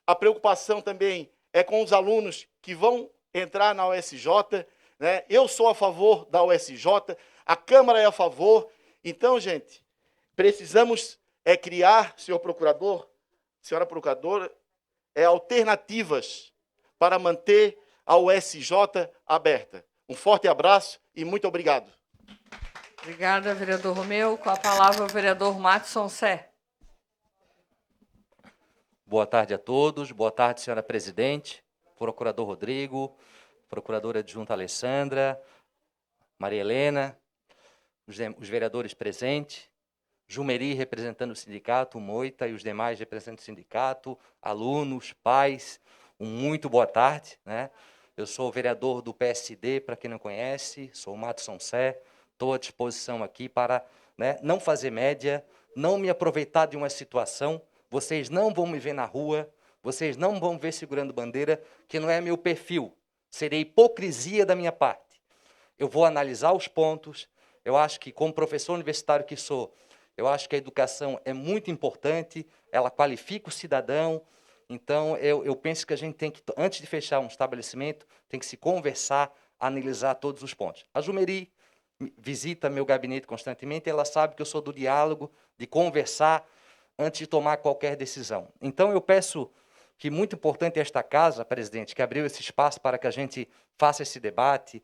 A preocupação também é com os alunos que vão entrar na USJ. Né? Eu sou a favor da USJ, a Câmara é a favor. Então, gente, precisamos criar, senhor procurador, senhora procuradora, alternativas para manter a USJ aberta. Um forte abraço e muito obrigado. Obrigada, vereador Romeu. Com a palavra, o vereador Matson Sé. Boa tarde a todos. Boa tarde, senhora presidente, procurador Rodrigo, procuradora adjunta Alessandra, Maria Helena, os vereadores presentes, Jumeri representando o sindicato, Moita e os demais representantes do sindicato, alunos, pais, muito boa tarde, né? Eu sou o vereador do PSD, para quem não conhece, sou o Matson Sé, estou à disposição aqui para, né, não fazer média, não me aproveitar de uma situação, vocês não vão me ver na rua, vocês não vão ver segurando bandeira, que não é meu perfil, seria hipocrisia da minha parte. Eu vou analisar os pontos, eu acho que, como professor universitário que sou, eu acho que a educação é muito importante, ela qualifica o cidadão. Então, eu penso que a gente tem que, antes de fechar um estabelecimento, tem que se conversar, analisar todos os pontos. A Jumeri visita meu gabinete constantemente, ela sabe que eu sou do diálogo, de conversar antes de tomar qualquer decisão. Então, eu peço que, muito importante esta casa, presidente, que abriu esse espaço para que a gente faça esse debate,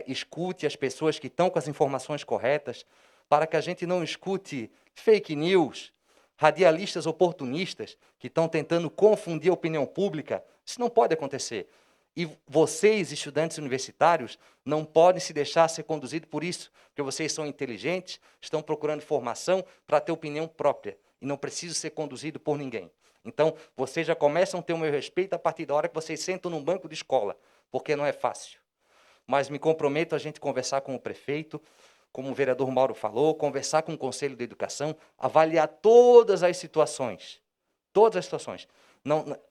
escute as pessoas que estão com as informações corretas, para que a gente não escute fake news, radialistas oportunistas que estão tentando confundir a opinião pública. Isso não pode acontecer. E vocês, estudantes universitários, não podem se deixar ser conduzidos por isso, porque vocês são inteligentes, estão procurando formação para ter opinião própria e não precisam ser conduzidos por ninguém. Então, vocês já começam a ter o meu respeito a partir da hora que vocês sentam num banco de escola, porque não é fácil. Mas me comprometo a gente conversar com o prefeito, como o vereador Mauro falou, conversar com o Conselho de Educação, avaliar todas as situações. Todas as situações.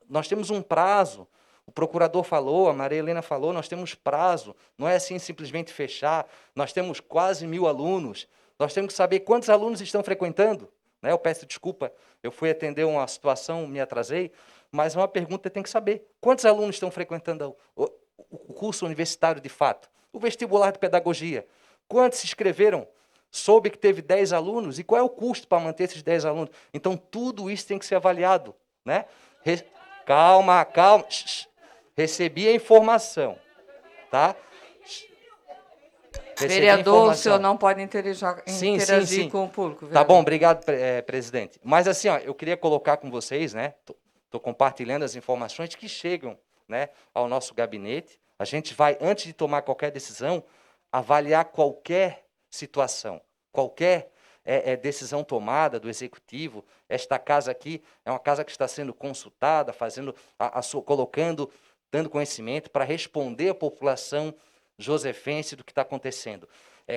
Nós temos um prazo. O procurador falou, a Maria Helena falou, nós temos prazo. Não é assim simplesmente fechar. Nós temos quase 1000 alunos. Nós temos que saber quantos alunos estão frequentando. Né? Eu peço desculpa, eu fui atender uma situação, me atrasei, mas uma pergunta tem que saber. Quantos alunos estão frequentando o curso universitário de fato? O vestibular de pedagogia. Quantos se inscreveram? Soube que teve 10 alunos. E qual é o custo para manter esses 10 alunos? Então, tudo isso tem que ser avaliado. Né? Calma. Recebi a informação. Tá? Vereador, o senhor não pode interagir sim. com o público. Vereador. Tá bom, obrigado, presidente. Mas assim, ó, eu queria colocar com vocês, né? Estou compartilhando as informações que chegam, né, ao nosso gabinete. A gente vai, antes de tomar qualquer decisão, avaliar qualquer situação, qualquer decisão tomada do executivo. Esta casa aqui é uma casa que está sendo consultada, fazendo colocando, dando conhecimento para responder à população josefense do que está acontecendo.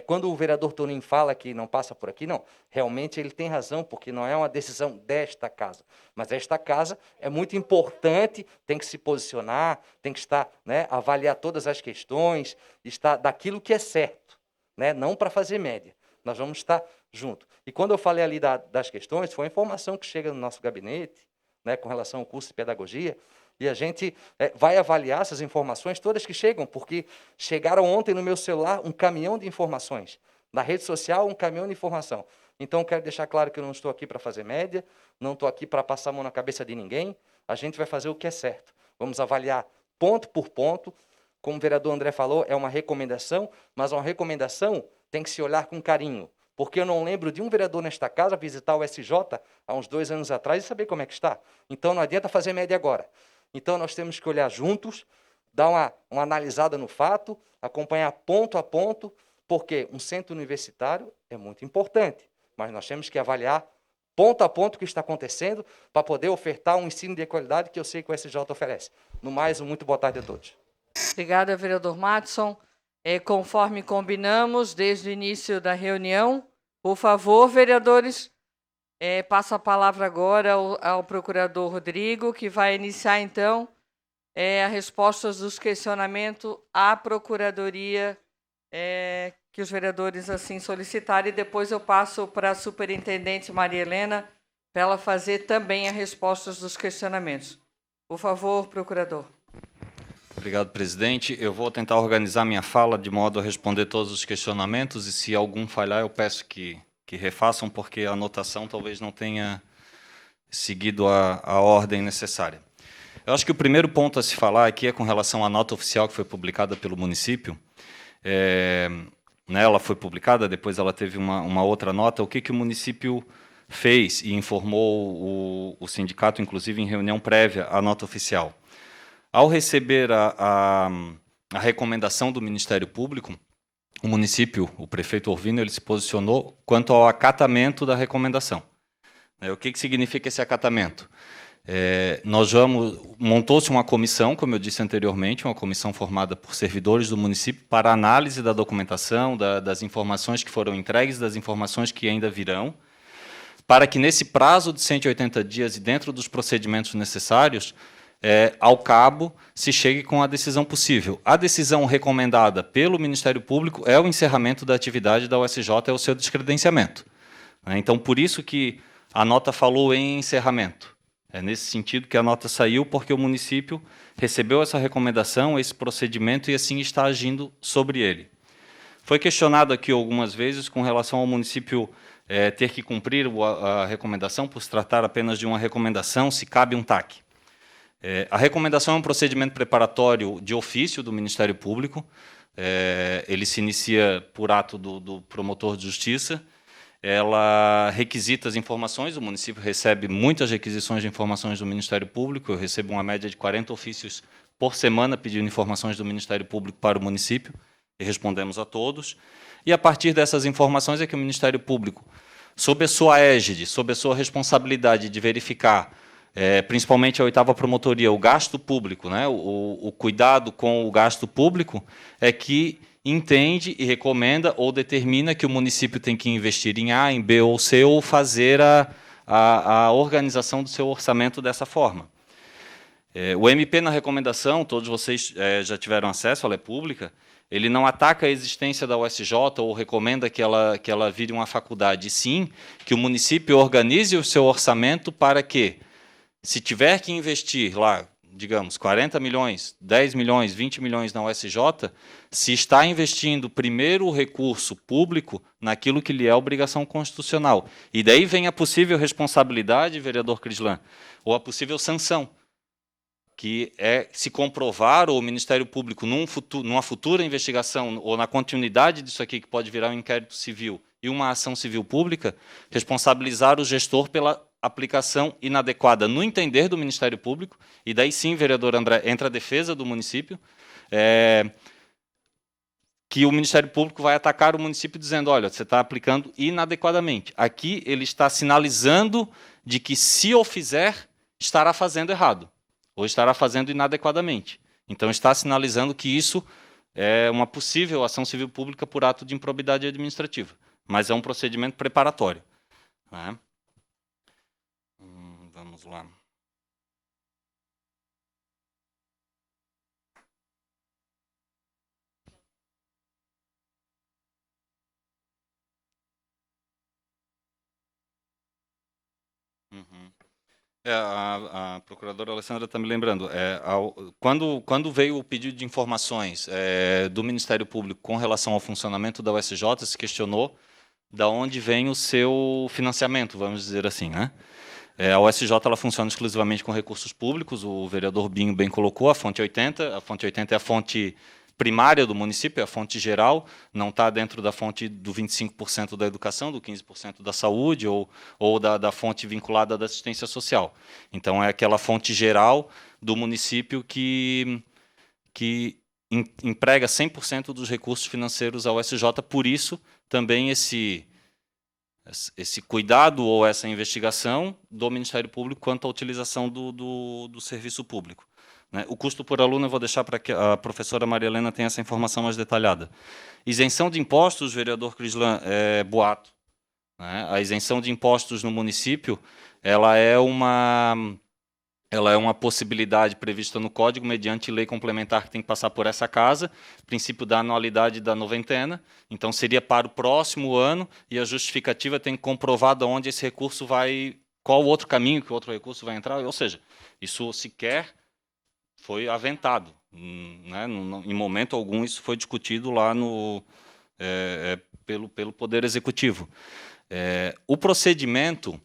Quando o vereador Toninho fala que não passa por aqui, não, realmente ele tem razão, porque não é uma decisão desta casa. Mas esta casa é muito importante, tem que se posicionar, tem que estar, né, avaliar todas as questões, estar daquilo que é certo, né, não para fazer média. Nós vamos estar junto. E quando eu falei ali das questões, foi a informação que chega no nosso gabinete, né, com relação ao curso de pedagogia, e a gente vai avaliar essas informações todas que chegam, porque chegaram ontem no meu celular um caminhão de informações. Na rede social, um caminhão de informação. Então, quero deixar claro que eu não estou aqui para fazer média, não estou aqui para passar a mão na cabeça de ninguém. A gente vai fazer o que é certo. Vamos avaliar ponto por ponto. Como o vereador André falou, é uma recomendação, mas uma recomendação tem que se olhar com carinho. Porque eu não lembro de um vereador nesta casa visitar o SJ há uns 2 anos atrás e saber como é que está. Então, não adianta fazer média agora. Então, nós temos que olhar juntos, dar uma analisada no fato, acompanhar ponto a ponto, porque um centro universitário é muito importante, mas nós temos que avaliar ponto a ponto o que está acontecendo para poder ofertar um ensino de qualidade que eu sei que o SJ oferece. No mais, muito boa tarde a todos. Obrigada, vereador Matson. Conforme combinamos desde o início da reunião, por favor, vereadores, passo a palavra agora ao procurador Rodrigo, que vai iniciar, então, as respostas dos questionamentos à procuradoria que os vereadores assim solicitarem, e depois eu passo para a superintendente Maria Helena para ela fazer também as respostas dos questionamentos. Por favor, procurador. Obrigado, presidente. Eu vou tentar organizar minha fala de modo a responder todos os questionamentos, e se algum falhar, eu peço que refaçam, porque a anotação talvez não tenha seguido a ordem necessária. Eu acho que o primeiro ponto a se falar aqui é com relação à nota oficial que foi publicada pelo município. Ela foi publicada, depois ela teve uma outra nota. O que o município fez e informou o sindicato, inclusive em reunião prévia à nota oficial. Ao receber a recomendação do Ministério Público, o município, o prefeito Orvino, ele se posicionou quanto ao acatamento da recomendação. O que significa esse acatamento? Montou-se uma comissão, como eu disse anteriormente, uma comissão formada por servidores do município para análise da documentação, das informações que foram entregues, das informações que ainda virão, para que nesse prazo de 180 dias e dentro dos procedimentos necessários, ao cabo, se chegue com a decisão possível. A decisão recomendada pelo Ministério Público é o encerramento da atividade da USJ, é o seu descredenciamento. Então, por isso que a nota falou em encerramento. É nesse sentido que a nota saiu, porque o município recebeu essa recomendação, esse procedimento, e assim está agindo sobre ele. Foi questionado aqui algumas vezes com relação ao município ter que cumprir a recomendação, por se tratar apenas de uma recomendação, se cabe um TAC. A recomendação é um procedimento preparatório de ofício do Ministério Público. Ele se inicia por ato do promotor de justiça. Ela requisita as informações, o município recebe muitas requisições de informações do Ministério Público. Eu recebo uma média de 40 ofícios por semana pedindo informações do Ministério Público para o município, e respondemos a todos. E, a partir dessas informações, é que o Ministério Público, sob a sua égide, sob a sua responsabilidade de verificar principalmente a 8ª promotoria, o gasto público, né? O cuidado com o gasto público é que entende e recomenda ou determina que o município tem que investir em A, em B ou C, ou fazer a organização do seu orçamento dessa forma. O MP, na recomendação, todos vocês já tiveram acesso, ela é pública, ele não ataca a existência da USJ ou recomenda que ela vire uma faculdade, sim que o município organize o seu orçamento para que, se tiver que investir lá, digamos, 40 milhões, 10 milhões, 20 milhões na USJ, se está investindo primeiro o recurso público naquilo que lhe é obrigação constitucional. E daí vem a possível responsabilidade, vereador Crislan, ou a possível sanção, que é se comprovar ou o Ministério Público, numa futura investigação, ou na continuidade disso aqui, que pode virar um inquérito civil e uma ação civil pública, responsabilizar o gestor pela aplicação inadequada, no entender do Ministério Público, e daí sim, vereador André, entra a defesa do município, que o Ministério Público vai atacar o município dizendo, olha, você está aplicando inadequadamente. Aqui ele está sinalizando de que, se o fizer, estará fazendo errado, ou estará fazendo inadequadamente. Então, está sinalizando que isso é uma possível ação civil pública por ato de improbidade administrativa, mas é um procedimento preparatório, né? Vamos lá. A procuradora Alessandra está me lembrando, quando veio o pedido de informações do Ministério Público com relação ao funcionamento da USJ, se questionou de onde vem o seu financiamento, vamos dizer assim, né? A USJ ela funciona exclusivamente com recursos públicos, o vereador Binho bem colocou, a fonte 80 é a fonte primária do município, é a fonte geral, não está dentro da fonte do 25% da educação, do 15% da saúde ou da fonte vinculada da assistência social. Então, é aquela fonte geral do município que emprega 100% dos recursos financeiros à USJ, por isso também esse cuidado ou essa investigação do Ministério Público quanto à utilização do serviço público, né? O custo por aluno eu vou deixar para que a professora Maria Helena tenha essa informação mais detalhada. Isenção de impostos, vereador Crislan, é boato, né? A isenção de impostos no município ela é uma possibilidade prevista no Código, mediante lei complementar que tem que passar por essa casa, princípio da anualidade da noventena, então seria para o próximo ano, e a justificativa tem que comprovar de onde esse recurso vai, qual o outro caminho que o outro recurso vai entrar, ou seja, isso sequer foi aventado, né? Em momento algum isso foi discutido lá pelo Poder Executivo. O procedimento,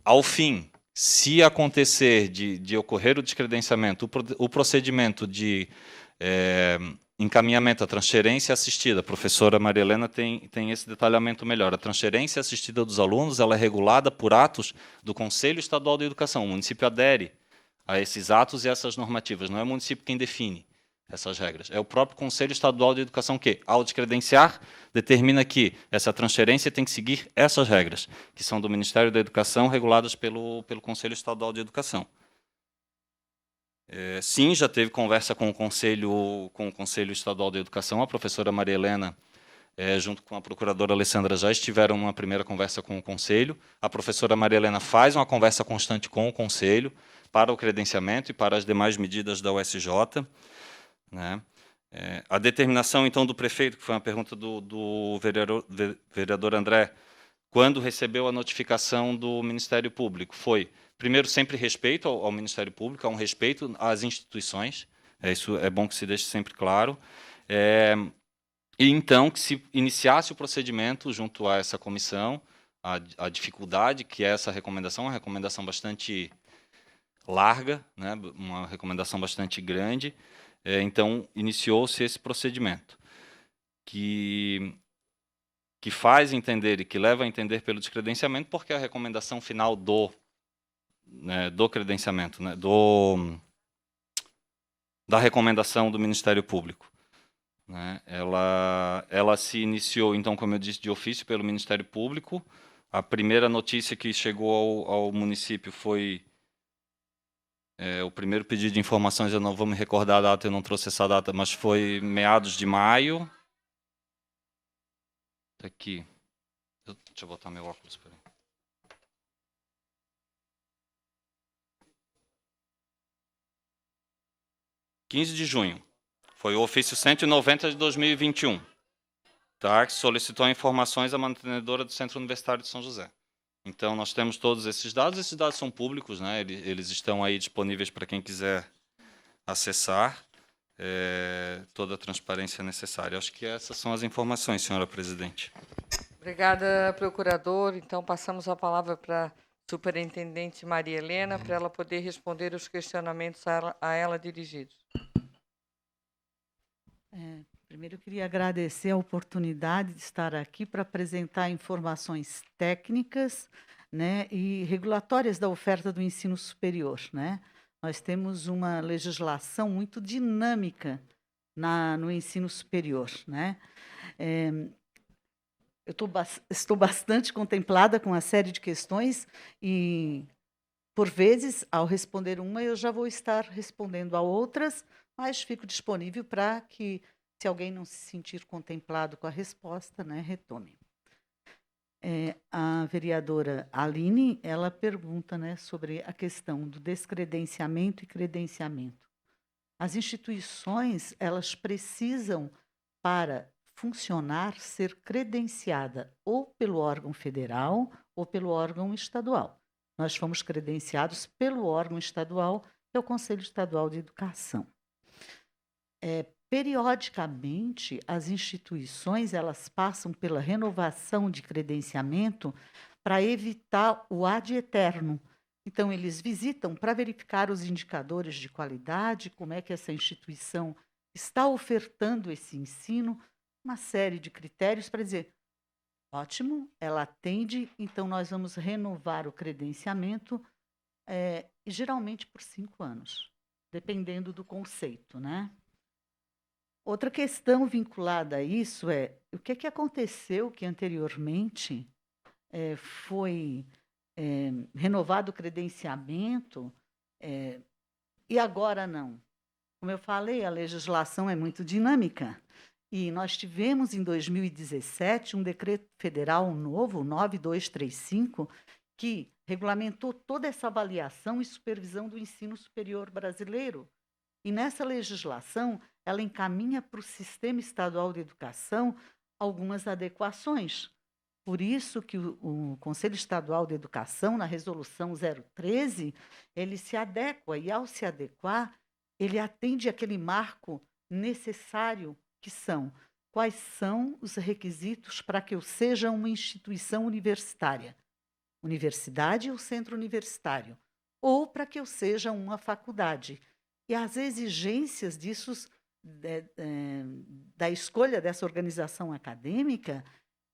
ao fim, se acontecer de ocorrer o descredenciamento, o procedimento de encaminhamento, a transferência assistida, a professora Maria Helena tem esse detalhamento melhor. A transferência assistida dos alunos ela é regulada por atos do Conselho Estadual de Educação. O município adere a esses atos e essas normativas. Não é o município quem define essas regras. É o próprio Conselho Estadual de Educação que, ao descredenciar, determina que essa transferência tem que seguir essas regras, que são do Ministério da Educação, reguladas pelo Conselho Estadual de Educação. Sim, já teve conversa com o Conselho Estadual de Educação. A professora Maria Helena, junto com a procuradora Alessandra, já estiveram numa primeira conversa com o Conselho. A professora Maria Helena faz uma conversa constante com o Conselho para o credenciamento e para as demais medidas da USJ, né? A determinação, então, do prefeito, que foi uma pergunta do vereador André, quando recebeu a notificação do Ministério Público, foi, primeiro, sempre respeito ao Ministério Público, há um respeito às instituições, isso é bom que se deixe sempre claro, e então que se iniciasse o procedimento junto a essa comissão, a dificuldade que é essa recomendação, uma recomendação bastante larga, né, uma recomendação bastante grande, então iniciou-se esse procedimento, que faz entender e que leva a entender pelo descredenciamento, porque a recomendação final do credenciamento, né, da recomendação do Ministério Público, né, ela se iniciou, então, como eu disse, de ofício pelo Ministério Público. A primeira notícia que chegou ao município foi O primeiro pedido de informações, eu não vou me recordar a data, eu não trouxe essa data, mas foi meados de maio. Tá aqui. Deixa eu botar meu óculos, peraí. de junho. Foi o ofício 190 de 2021, tá? Que solicitou informações à mantenedora do Centro Universitário de São José. Então, nós temos todos esses dados são públicos, né? Eles estão aí disponíveis para quem quiser acessar, toda a transparência necessária. Acho que essas são as informações, senhora presidente. Obrigada, procurador. Então, passamos a palavra para a superintendente Maria Helena, para ela poder responder os questionamentos a ela dirigidos. Primeiro, eu queria agradecer a oportunidade de estar aqui para apresentar informações técnicas, né, e regulatórias da oferta do ensino superior, né? Nós temos uma legislação muito dinâmica no ensino superior, né? Estou bastante contemplada com a série de questões e, por vezes, ao responder uma, eu já vou estar respondendo a outras, mas fico disponível para que, se alguém não se sentir contemplado com a resposta, né, retome. A vereadora Aline, ela pergunta, né, sobre a questão do descredenciamento e credenciamento. As instituições, elas precisam, para funcionar, ser credenciada ou pelo órgão federal ou pelo órgão estadual. Nós fomos credenciados pelo órgão estadual, que é o Conselho Estadual de Educação. Periodicamente, as instituições elas passam pela renovação de credenciamento para evitar o ad eterno. Então, eles visitam para verificar os indicadores de qualidade, como é que essa instituição está ofertando esse ensino, uma série de critérios para dizer, ótimo, ela atende, então nós vamos renovar o credenciamento, geralmente por 5 anos, dependendo do conceito, né? Outra questão vinculada a isso é o que aconteceu que anteriormente foi renovado o credenciamento e agora não. Como eu falei, a legislação é muito dinâmica e nós tivemos em 2017 um decreto federal novo, 9235, que regulamentou toda essa avaliação e supervisão do ensino superior brasileiro. E nessa legislação, ela encaminha para o Sistema Estadual de Educação algumas adequações. Por isso que o Conselho Estadual de Educação, na Resolução 013, ele se adequa, e ao se adequar, ele atende aquele marco necessário que são quais são os requisitos para que eu seja uma instituição universitária, universidade ou centro universitário, ou para que eu seja uma faculdade. E as exigências disso, da escolha dessa organização acadêmica,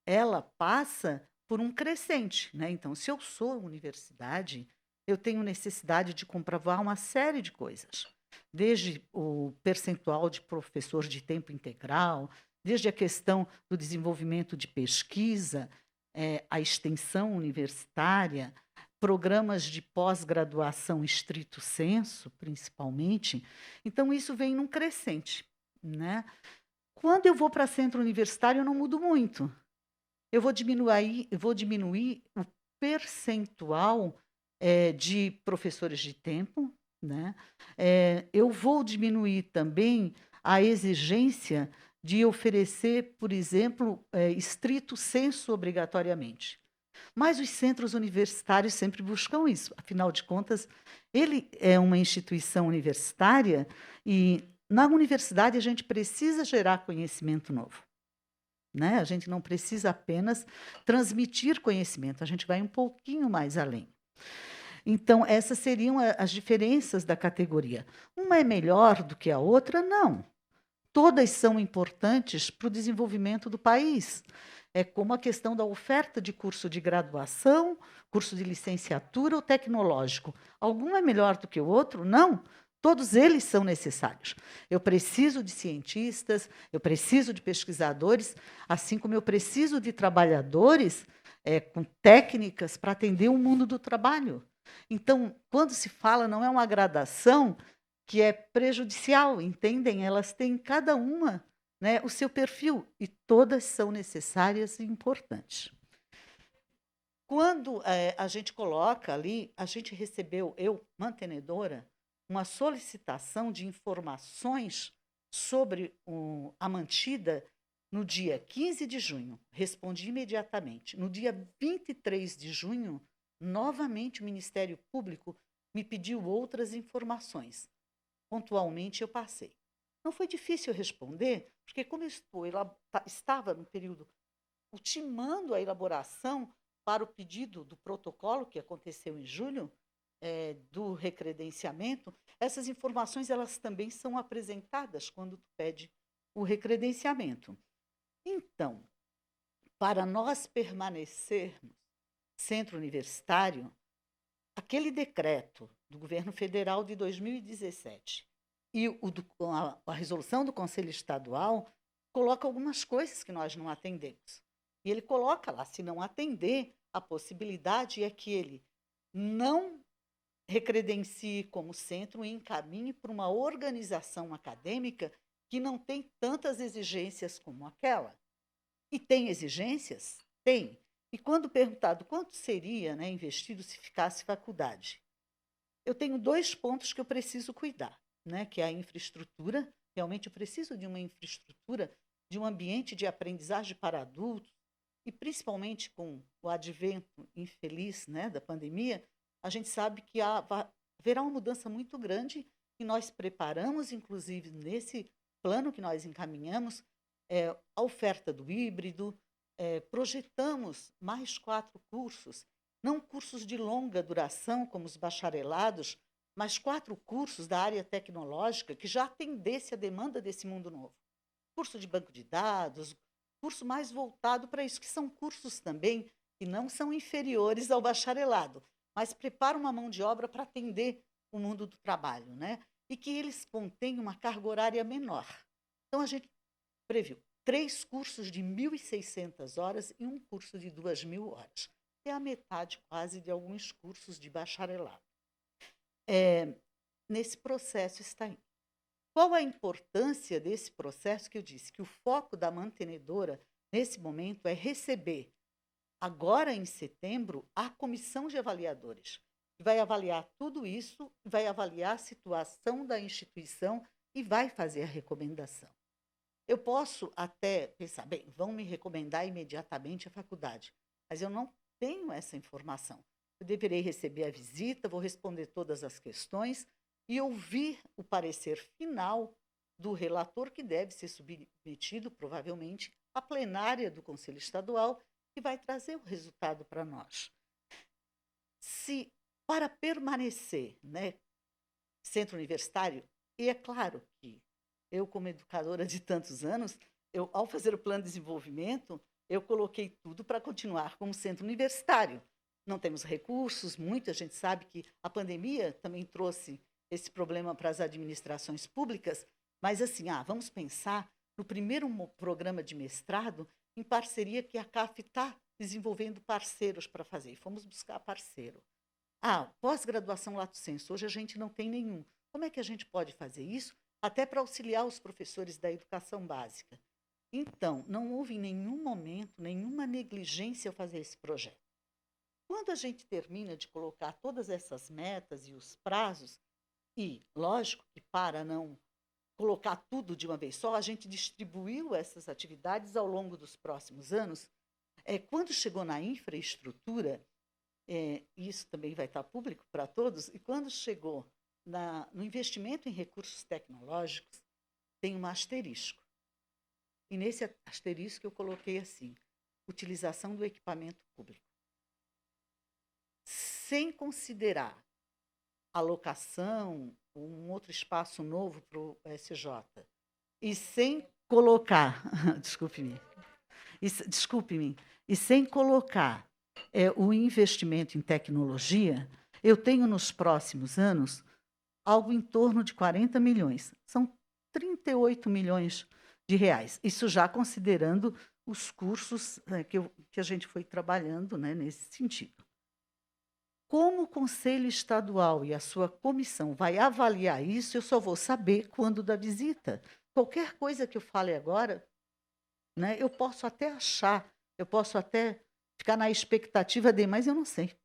ela passa por um crescente, né? Então, se eu sou universidade, eu tenho necessidade de comprovar uma série de coisas, desde o percentual de professor de tempo integral, desde a questão do desenvolvimento de pesquisa, a extensão universitária, programas de pós-graduação estrito sensu, principalmente. Então, isso vem num crescente, né? Quando eu vou para centro universitário, eu não mudo muito. Eu vou diminuir o percentual de professores de tempo, né? Eu vou diminuir também a exigência de oferecer, por exemplo, estrito sensu obrigatoriamente. Mas os centros universitários sempre buscam isso. Afinal de contas, ele é uma instituição universitária e, na universidade, a gente precisa gerar conhecimento novo, né? A gente não precisa apenas transmitir conhecimento, a gente vai um pouquinho mais além. Então, essas seriam as diferenças da categoria. Uma é melhor do que a outra? Não. Todas são importantes para o desenvolvimento do país. É como a questão da oferta de curso de graduação, curso de licenciatura ou tecnológico. Algum é melhor do que o outro? Não. Todos eles são necessários. Eu preciso de cientistas, eu preciso de pesquisadores, assim como eu preciso de trabalhadores com técnicas para atender o mundo do trabalho. Então, quando se fala, não é uma gradação que é prejudicial, entendem? Elas têm cada uma, né, o seu perfil e todas são necessárias e importantes. Quando a gente coloca ali, a gente recebeu, eu, mantenedora, uma solicitação de informações sobre a mantida no dia 15 de junho. Respondi imediatamente. No dia 23 de junho, novamente o Ministério Público me pediu outras informações. Pontualmente eu passei. Não foi difícil responder, porque como eu estava no período ultimando a elaboração para o pedido do protocolo que aconteceu em julho, do recredenciamento, essas informações elas também são apresentadas quando tu pede o recredenciamento. Então, para nós permanecermos centro universitário, aquele decreto do governo federal de 2017 e a resolução do Conselho Estadual coloca algumas coisas que nós não atendemos. E ele coloca lá, se não atender, a possibilidade é que ele não recredencie como centro e encaminhe para uma organização acadêmica que não tem tantas exigências como aquela. E tem exigências? Tem. E quando perguntado quanto seria, né, investido se ficasse faculdade, eu tenho 2 pontos que eu preciso cuidar, né, que é a infraestrutura. Realmente eu preciso de uma infraestrutura, de um ambiente de aprendizagem para adultos, e principalmente com o advento infeliz, né, da pandemia, a gente sabe que haverá uma mudança muito grande e nós preparamos, inclusive, nesse plano que nós encaminhamos, a oferta do híbrido, projetamos mais 4 cursos, não cursos de longa duração, como os bacharelados, mas 4 cursos da área tecnológica que já atendesse a demanda desse mundo novo. Curso de banco de dados, curso mais voltado para isso, que são cursos também que não são inferiores ao bacharelado, mas preparam uma mão de obra para atender o mundo do trabalho, né? E que eles contêm uma carga horária menor. Então, a gente previu 3 cursos de 1.600 horas e um curso de 2.000 horas. É a metade quase de alguns cursos de bacharelado. Nesse processo está aí. Qual a importância desse processo que eu disse? Que o foco da mantenedora, nesse momento, é receber, agora em setembro, a comissão de avaliadores, que vai avaliar tudo isso, vai avaliar a situação da instituição e vai fazer a recomendação. Eu posso até pensar, bem, vão me recomendar imediatamente a faculdade, mas eu não tenho essa informação. Eu deverei receber a visita, vou responder todas as questões e ouvir o parecer final do relator, que deve ser submetido, provavelmente, à plenária do Conselho Estadual, que vai trazer o resultado para nós. Se, para permanecer, né, centro universitário, e é claro que eu, como educadora de tantos anos, ao fazer o plano de desenvolvimento, eu coloquei tudo para continuar como centro universitário. Não temos recursos, muita gente sabe que a pandemia também trouxe esse problema para as administrações públicas, mas assim, vamos pensar no primeiro programa de mestrado em parceria que a CAF está desenvolvendo parceiros para fazer. E fomos buscar parceiro. Pós-graduação lato sensu, hoje a gente não tem nenhum. Como é que a gente pode fazer isso? Até para auxiliar os professores da educação básica. Então, não houve em nenhum momento, nenhuma negligência ao fazer esse projeto. Quando a gente termina de colocar todas essas metas e os prazos, e, lógico, que para não colocar tudo de uma vez só, a gente distribuiu essas atividades ao longo dos próximos anos. Quando chegou na infraestrutura, isso também vai estar público para todos, e quando chegou no investimento em recursos tecnológicos, tem um asterisco. E nesse asterisco eu coloquei assim, utilização do equipamento público. Sem considerar alocação, um outro espaço novo para o SJ, e sem colocar, desculpe-me, e sem colocar o investimento em tecnologia, eu tenho nos próximos anos algo em torno de 40 milhões. São 38 milhões de reais. Isso já considerando os cursos que a gente foi trabalhando, né, nesse sentido. Como o Conselho Estadual e a sua comissão vai avaliar isso, eu só vou saber quando da visita. Qualquer coisa que eu fale agora, né, eu posso até achar, eu posso até ficar na expectativa de, mas eu não sei.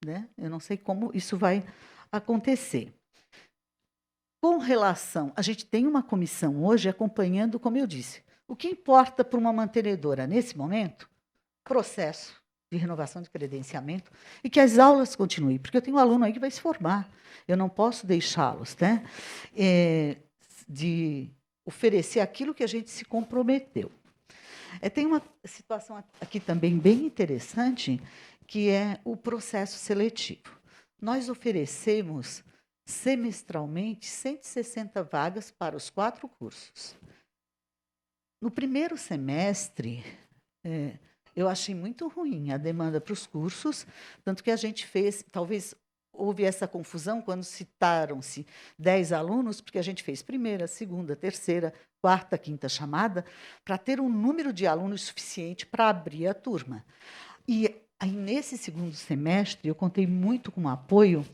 Né? Eu não sei como isso vai acontecer. Com relação, a gente tem uma comissão hoje acompanhando, como eu disse, o que importa para uma mantenedora nesse momento, processo de renovação de credenciamento e que as aulas continuem, porque eu tenho um aluno aí que vai se formar, eu não posso deixá-los, né, de oferecer aquilo que a gente se comprometeu. Tem uma situação aqui também bem interessante, que é o processo seletivo. Nós oferecemos semestralmente 160 vagas para os 4 cursos. No primeiro semestre, eu achei muito ruim a demanda para os cursos, tanto que a gente fez, talvez houve essa confusão quando citaram-se 10 alunos, porque a gente fez primeira, segunda, terceira, quarta, quinta chamada, para ter um número de alunos suficiente para abrir a turma. E aí, nesse segundo semestre, eu contei muito com o apoio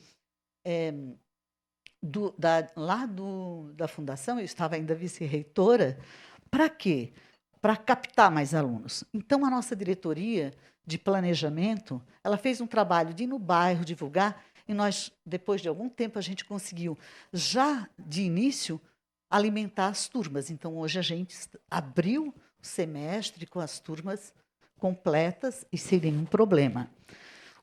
da fundação, eu estava ainda vice-reitora. Para quê? Para captar mais alunos. Então, a nossa diretoria de planejamento, ela fez um trabalho de ir no bairro, divulgar, e nós, depois de algum tempo, a gente conseguiu, já de início, alimentar as turmas. Então, hoje a gente abriu o semestre com as turmas completas e sem nenhum problema.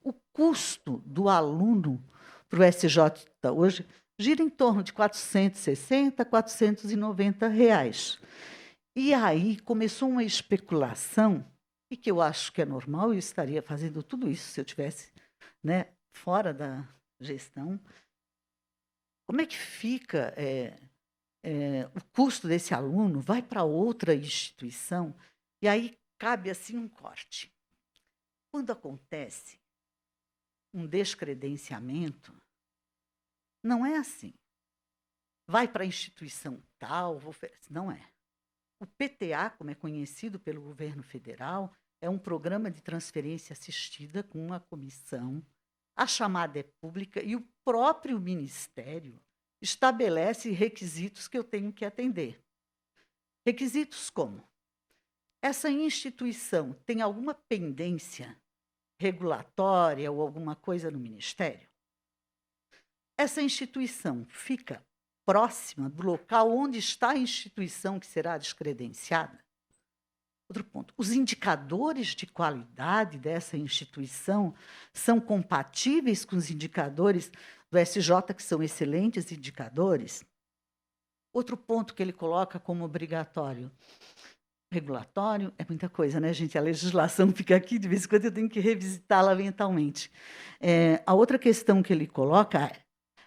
O custo do aluno para o SJ hoje gira em torno de R$ 460, R$ 490. E aí começou uma especulação, e que eu acho que é normal, eu estaria fazendo tudo isso se eu tivesse, né, fora da gestão. Como é que fica o custo desse aluno? Vai para outra instituição? E aí cabe assim um corte. Quando acontece um descredenciamento, não é assim. Vai para a instituição tal, não é. O PTA, como é conhecido pelo governo federal, é um programa de transferência assistida com uma comissão. A chamada é pública e o próprio Ministério estabelece requisitos que eu tenho que atender. Requisitos como: essa instituição tem alguma pendência regulatória ou alguma coisa no Ministério? Essa instituição fica próxima do local onde está a instituição que será descredenciada? Outro ponto, os indicadores de qualidade dessa instituição são compatíveis com os indicadores do SJ, que são excelentes indicadores? Outro ponto que ele coloca como obrigatório, regulatório, é muita coisa, né, gente? A legislação fica aqui, de vez em quando eu tenho que revisitá-la mentalmente. A outra questão que ele coloca é: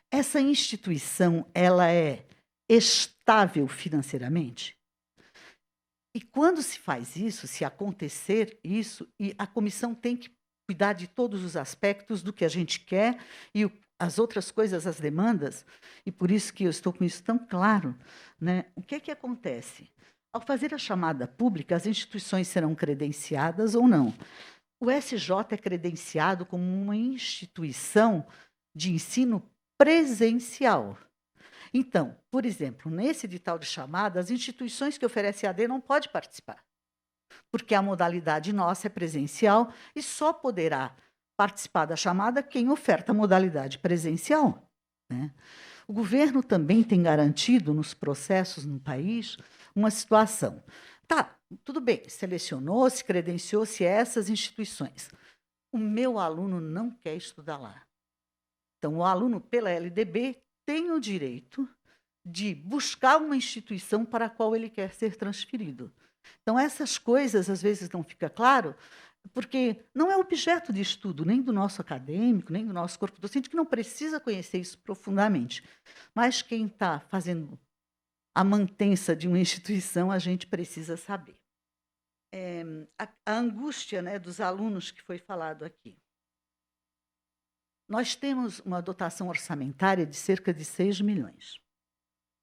essa instituição, ela é estável financeiramente? E quando se faz isso, se acontecer isso, e a comissão tem que cuidar de todos os aspectos do que a gente quer e as outras coisas, as demandas, e por isso que eu estou com isso tão claro, né? O que é que acontece? Ao fazer a chamada pública, as instituições serão credenciadas ou não. O SJ é credenciado como uma instituição de ensino presencial. Então, por exemplo, nesse edital de chamada, as instituições que oferecem AD não podem participar, porque a modalidade nossa é presencial e só poderá participar da chamada quem oferta a modalidade presencial, né? O governo também tem garantido nos processos no país uma situação. Tá, tudo bem, selecionou, se credenciou-se essas instituições. O meu aluno não quer estudar lá. Então, o aluno, pela LDB, tem o direito de buscar uma instituição para a qual ele quer ser transferido. Então, essas coisas, às vezes, não fica claro, porque não é objeto de estudo, nem do nosso acadêmico, nem do nosso corpo docente, que não precisa conhecer isso profundamente. Mas quem está fazendo a mantença de uma instituição, a gente precisa saber. A angústia, né, dos alunos que foi falado aqui. Nós temos uma dotação orçamentária de cerca de 6 milhões.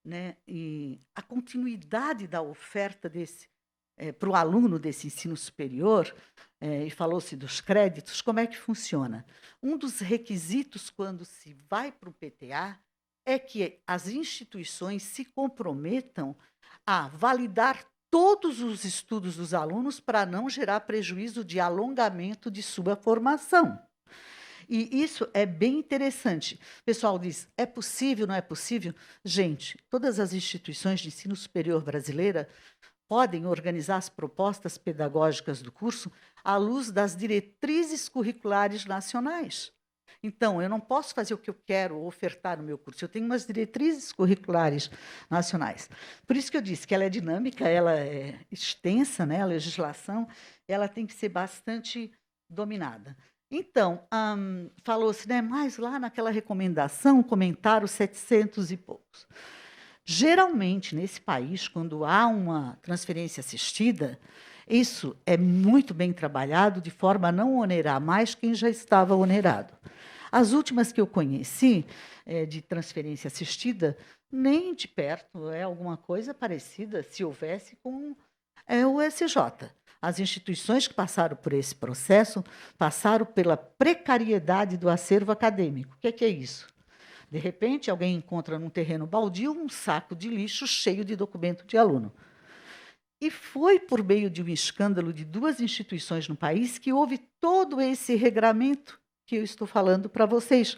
Né? E a continuidade da oferta para o aluno desse ensino superior, e falou-se dos créditos, como é que funciona? Um dos requisitos quando se vai para o PTA é que as instituições se comprometam a validar todos os estudos dos alunos para não gerar prejuízo de alongamento de sua formação. E isso é bem interessante. O pessoal diz, é possível, não é possível? Gente, todas as instituições de ensino superior brasileira podem organizar as propostas pedagógicas do curso à luz das diretrizes curriculares nacionais. Então, eu não posso fazer o que eu quero ofertar no meu curso, eu tenho umas diretrizes curriculares nacionais. Por isso que eu disse que ela é dinâmica, ela é extensa, né? A legislação ela tem que ser bastante dominada. Então, falou-se, né, mas lá naquela recomendação, comentaram 700 e poucos. Geralmente, nesse país, quando há uma transferência assistida, isso é muito bem trabalhado, de forma a não onerar mais quem já estava onerado. As últimas que eu conheci, de transferência assistida, nem de perto, é alguma coisa parecida, se houvesse, com o SJ. As instituições que passaram por esse processo passaram pela precariedade do acervo acadêmico. O que é isso? De repente, alguém encontra num terreno baldio um saco de lixo cheio de documento de aluno. E foi por meio de um escândalo de 2 instituições no país que houve todo esse regramento que eu estou falando para vocês,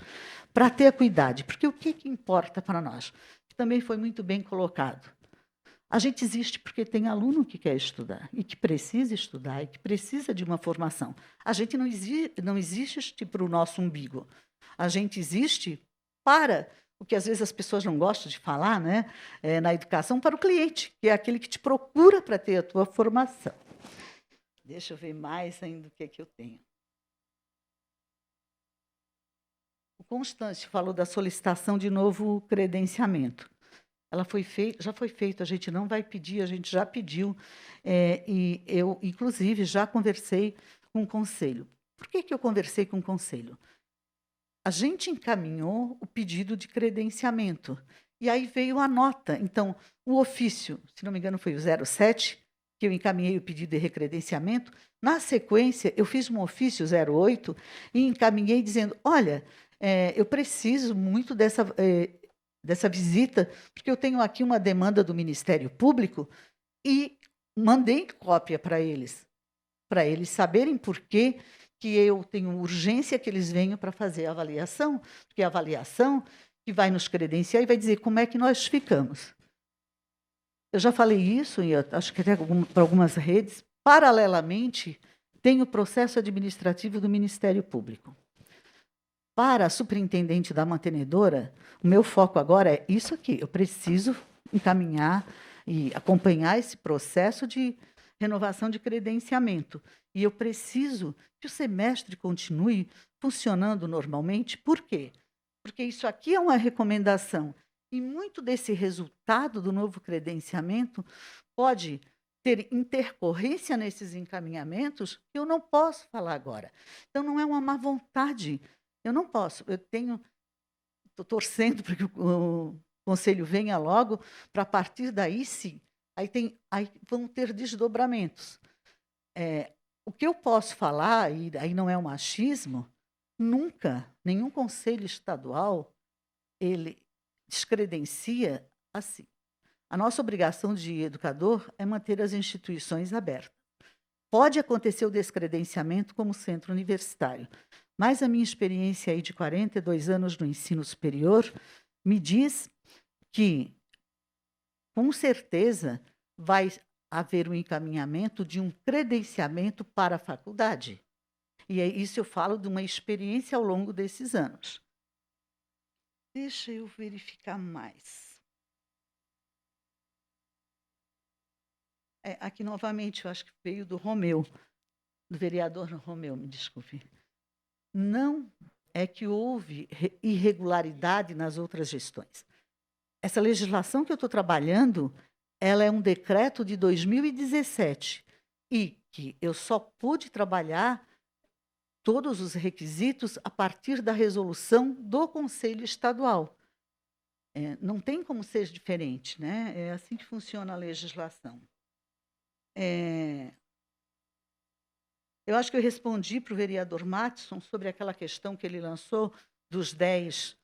para ter cuidado. Porque o que importa para nós? Que também foi muito bem colocado. A gente existe porque tem aluno que quer estudar, e que precisa estudar, e que precisa de uma formação. A gente não existe para o nosso umbigo. A gente existe para o que às vezes as pessoas não gostam de falar, né? Na educação, para o cliente, que é aquele que te procura para ter a tua formação. Deixa eu ver mais ainda o que é que eu tenho. O Constâncio falou da solicitação de novo credenciamento. Ela já foi feita, a gente não vai pedir, a gente já pediu, e eu, inclusive, já conversei com o Conselho. Por que eu conversei com o Conselho? A gente encaminhou o pedido de credenciamento, e aí veio a nota. Então, o ofício, se não me engano, foi o 07, que eu encaminhei o pedido de recredenciamento. Na sequência, eu fiz um ofício 08 e encaminhei dizendo, olha, eu preciso muito dessa visita, porque eu tenho aqui uma demanda do Ministério Público, e mandei cópia para eles saberem por que eu tenho urgência que eles venham para fazer a avaliação, porque a avaliação que vai nos credenciar e vai dizer como é que nós ficamos. Eu já falei isso, e acho que até para algumas redes, paralelamente, tem o processo administrativo do Ministério Público. Para a superintendente da mantenedora, o meu foco agora é isso aqui. Eu preciso encaminhar e acompanhar esse processo de renovação de credenciamento. E eu preciso que o semestre continue funcionando normalmente. Por quê? Porque isso aqui é uma recomendação. E muito desse resultado do novo credenciamento pode ter intercorrência nesses encaminhamentos que eu não posso falar agora. Então, não é uma má vontade. Eu não posso. Estou torcendo para que o Conselho venha logo, para a partir daí, sim. Aí vão ter desdobramentos. O que eu posso falar, e aí não é um machismo, nunca, nenhum conselho estadual, ele descredencia assim. A nossa obrigação de educador é manter as instituições abertas. Pode acontecer o descredenciamento como centro universitário, mas a minha experiência aí de 42 anos no ensino superior me diz que, com certeza, vai haver um encaminhamento de um credenciamento para a faculdade. E isso eu falo de uma experiência ao longo desses anos. Deixa eu verificar mais. Aqui, novamente, eu acho que veio do Romeu, do vereador Romeu, me desculpe. Não é que houve irregularidade nas outras gestões. Essa legislação que eu estou trabalhando, ela é um decreto de 2017 e que eu só pude trabalhar todos os requisitos a partir da resolução do Conselho Estadual. Não tem como ser diferente, né? É assim que funciona a legislação. Eu acho que eu respondi para o vereador Matson sobre aquela questão que ele lançou dos 10,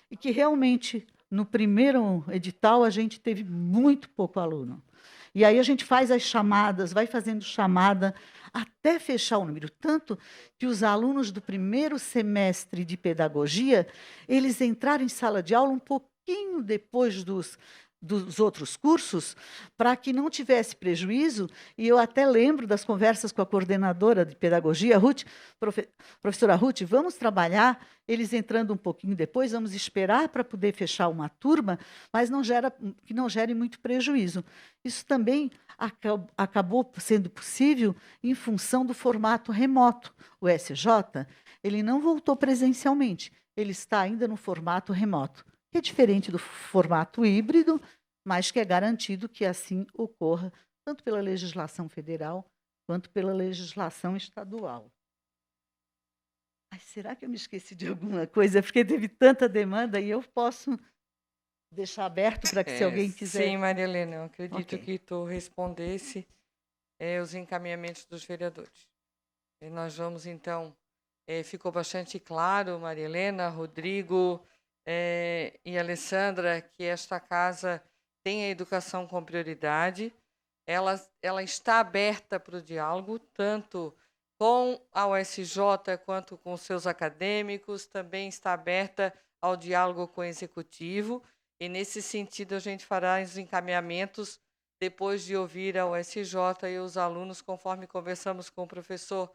e que realmente, no primeiro edital, a gente teve muito pouco aluno. E aí a gente faz as chamadas, vai fazendo chamada até fechar o número. Tanto que os alunos do primeiro semestre de pedagogia, eles entraram em sala de aula um pouquinho depois dos outros cursos, para que não tivesse prejuízo, e eu até lembro das conversas com a coordenadora de pedagogia, Ruth, professora Ruth, vamos trabalhar, eles entrando um pouquinho depois, vamos esperar para poder fechar uma turma, mas que não gere muito prejuízo. Isso também acabou sendo possível em função do formato remoto. O SJ, ele não voltou presencialmente, ele está ainda no formato remoto, que é diferente do formato híbrido, mas que é garantido que assim ocorra, tanto pela legislação federal quanto pela legislação estadual. Ai, será que eu me esqueci de alguma coisa? Porque teve tanta demanda e eu posso deixar aberto para que, se alguém quiser... Sim, Maria Helena, eu acredito que tu respondesse os encaminhamentos dos vereadores. E nós vamos, então... ficou bastante claro, Maria Helena, Rodrigo... e Alessandra, que esta casa tem a educação com prioridade, ela está aberta para o diálogo, tanto com a USJ quanto com seus acadêmicos, também está aberta ao diálogo com o executivo, e nesse sentido a gente fará os encaminhamentos depois de ouvir a USJ e os alunos, conforme conversamos com o professor.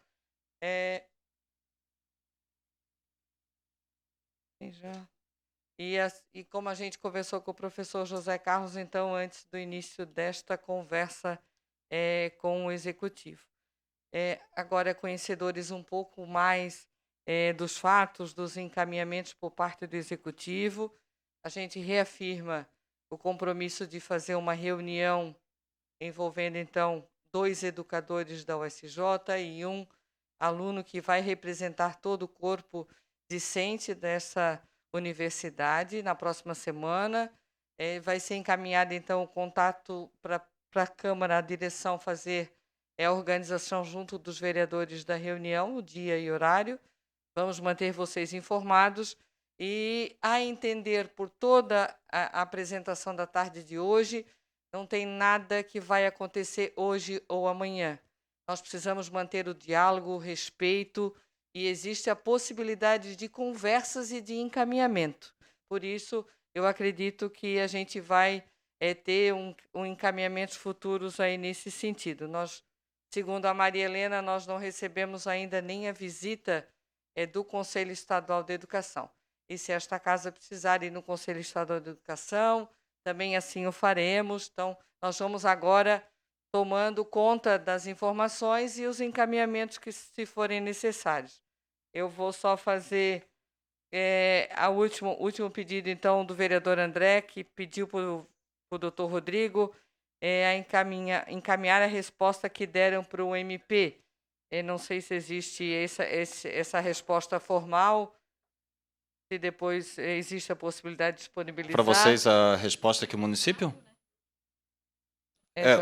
E como a gente conversou com o professor José Carlos, então, antes do início desta conversa com o Executivo. Agora, conhecedores um pouco mais dos fatos, dos encaminhamentos por parte do Executivo, a gente reafirma o compromisso de fazer uma reunião envolvendo, então, 2 educadores da USJ e 1 aluno que vai representar todo o corpo discente dessa universidade na próxima semana. Vai ser encaminhado, então, o contato para a Câmara, a direção fazer a organização junto dos vereadores da reunião, o dia e horário. Vamos manter vocês informados. E, a entender por toda a apresentação da tarde de hoje, não tem nada que vai acontecer hoje ou amanhã. Nós precisamos manter o diálogo, o respeito, e existe a possibilidade de conversas e de encaminhamento. Por isso, eu acredito que a gente vai ter encaminhamentos futuros aí nesse sentido. Nós, segundo a Maria Helena, nós não recebemos ainda nem a visita do Conselho Estadual de Educação. E se esta casa precisar ir no Conselho Estadual de Educação, também assim o faremos. Então, nós vamos agora tomando conta das informações e os encaminhamentos que se forem necessários. Eu vou só fazer o último pedido, então, do vereador André, que pediu para o doutor Rodrigo encaminhar a resposta que deram para o MP. Não sei se existe essa resposta formal, se depois existe a possibilidade de disponibilizar. Para vocês, a resposta que o município?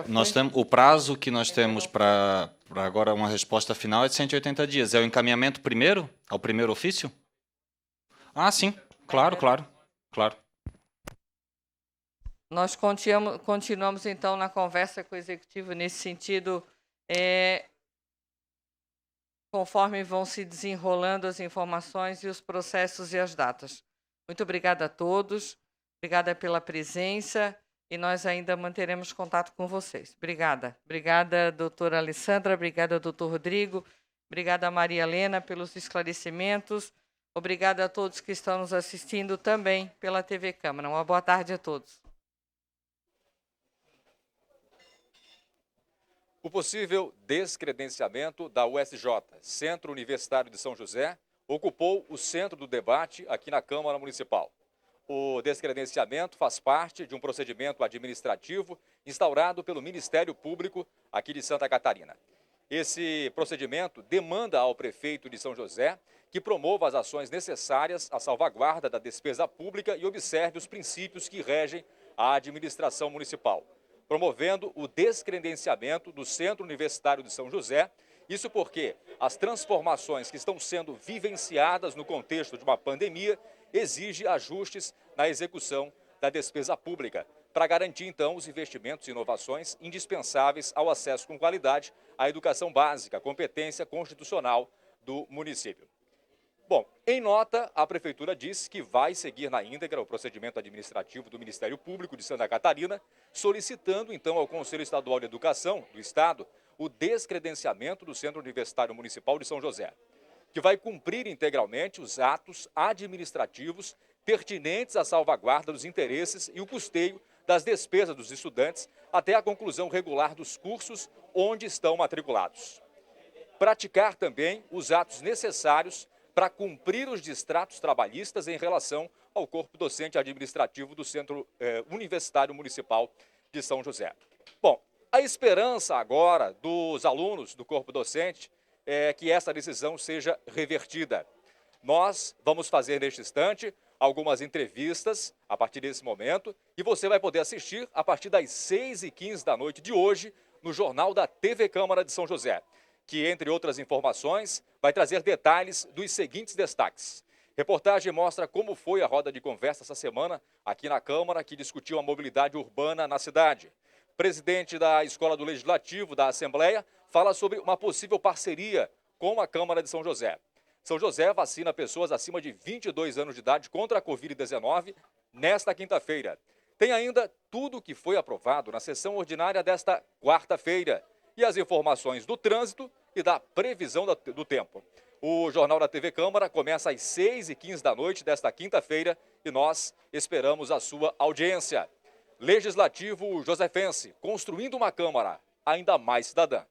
Nós temos, o prazo que nós temos para agora uma resposta final é de 180 dias. É o encaminhamento primeiro? Ao primeiro ofício? Ah, sim. Claro. Nós continuamos, então, na conversa com o Executivo nesse sentido, conforme vão se desenrolando as informações e os processos e as datas. Muito obrigada a todos, obrigada pela presença, e nós ainda manteremos contato com vocês. Obrigada. Obrigada, doutora Alessandra, obrigada, doutor Rodrigo, obrigada, Maria Helena, pelos esclarecimentos, obrigada a todos que estão nos assistindo também pela TV Câmara. Uma boa tarde a todos. O possível descredenciamento da USJ, Centro Universitário de São José, ocupou o centro do debate aqui na Câmara Municipal. O descredenciamento faz parte de um procedimento administrativo instaurado pelo Ministério Público aqui de Santa Catarina. Esse procedimento demanda ao prefeito de São José que promova as ações necessárias à salvaguarda da despesa pública e observe os princípios que regem a administração municipal. promovendo o descredenciamento do Centro Universitário de São José. Isso porque as transformações que estão sendo vivenciadas no contexto de uma pandemia exigem ajustes na execução da despesa pública, para garantir, então, os investimentos e inovações indispensáveis ao acesso com qualidade à educação básica, competência constitucional do município. Bom, em nota, a Prefeitura disse que vai seguir na íntegra o procedimento administrativo do Ministério Público de Santa Catarina, solicitando, então, ao Conselho Estadual de Educação do Estado o descredenciamento do Centro Universitário Municipal de São José, que vai cumprir integralmente os atos administrativos pertinentes à salvaguarda dos interesses e o custeio das despesas dos estudantes até a conclusão regular dos cursos onde estão matriculados. Praticar também os atos necessários para cumprir os distratos trabalhistas em relação ao corpo docente administrativo do Centro Universitário Municipal de São José. Bom, a esperança agora dos alunos do corpo docente é que essa decisão seja revertida. Nós vamos fazer neste instante algumas entrevistas a partir desse momento e você vai poder assistir a partir das 6h15 da noite de hoje no Jornal da TV Câmara de São José, que, entre outras informações, vai trazer detalhes dos seguintes destaques. Reportagem mostra como foi a roda de conversa essa semana aqui na Câmara, que discutiu a mobilidade urbana na cidade. Presidente da Escola do Legislativo da Assembleia fala sobre uma possível parceria com a Câmara de São José. São José vacina pessoas acima de 22 anos de idade contra a Covid-19 nesta quinta-feira. Tem ainda tudo o que foi aprovado na sessão ordinária desta quarta-feira e as informações do trânsito e da previsão do tempo. O Jornal da TV Câmara começa às 6h15 da noite desta quinta-feira e nós esperamos a sua audiência. Legislativo Josefense, construindo uma Câmara ainda mais cidadã.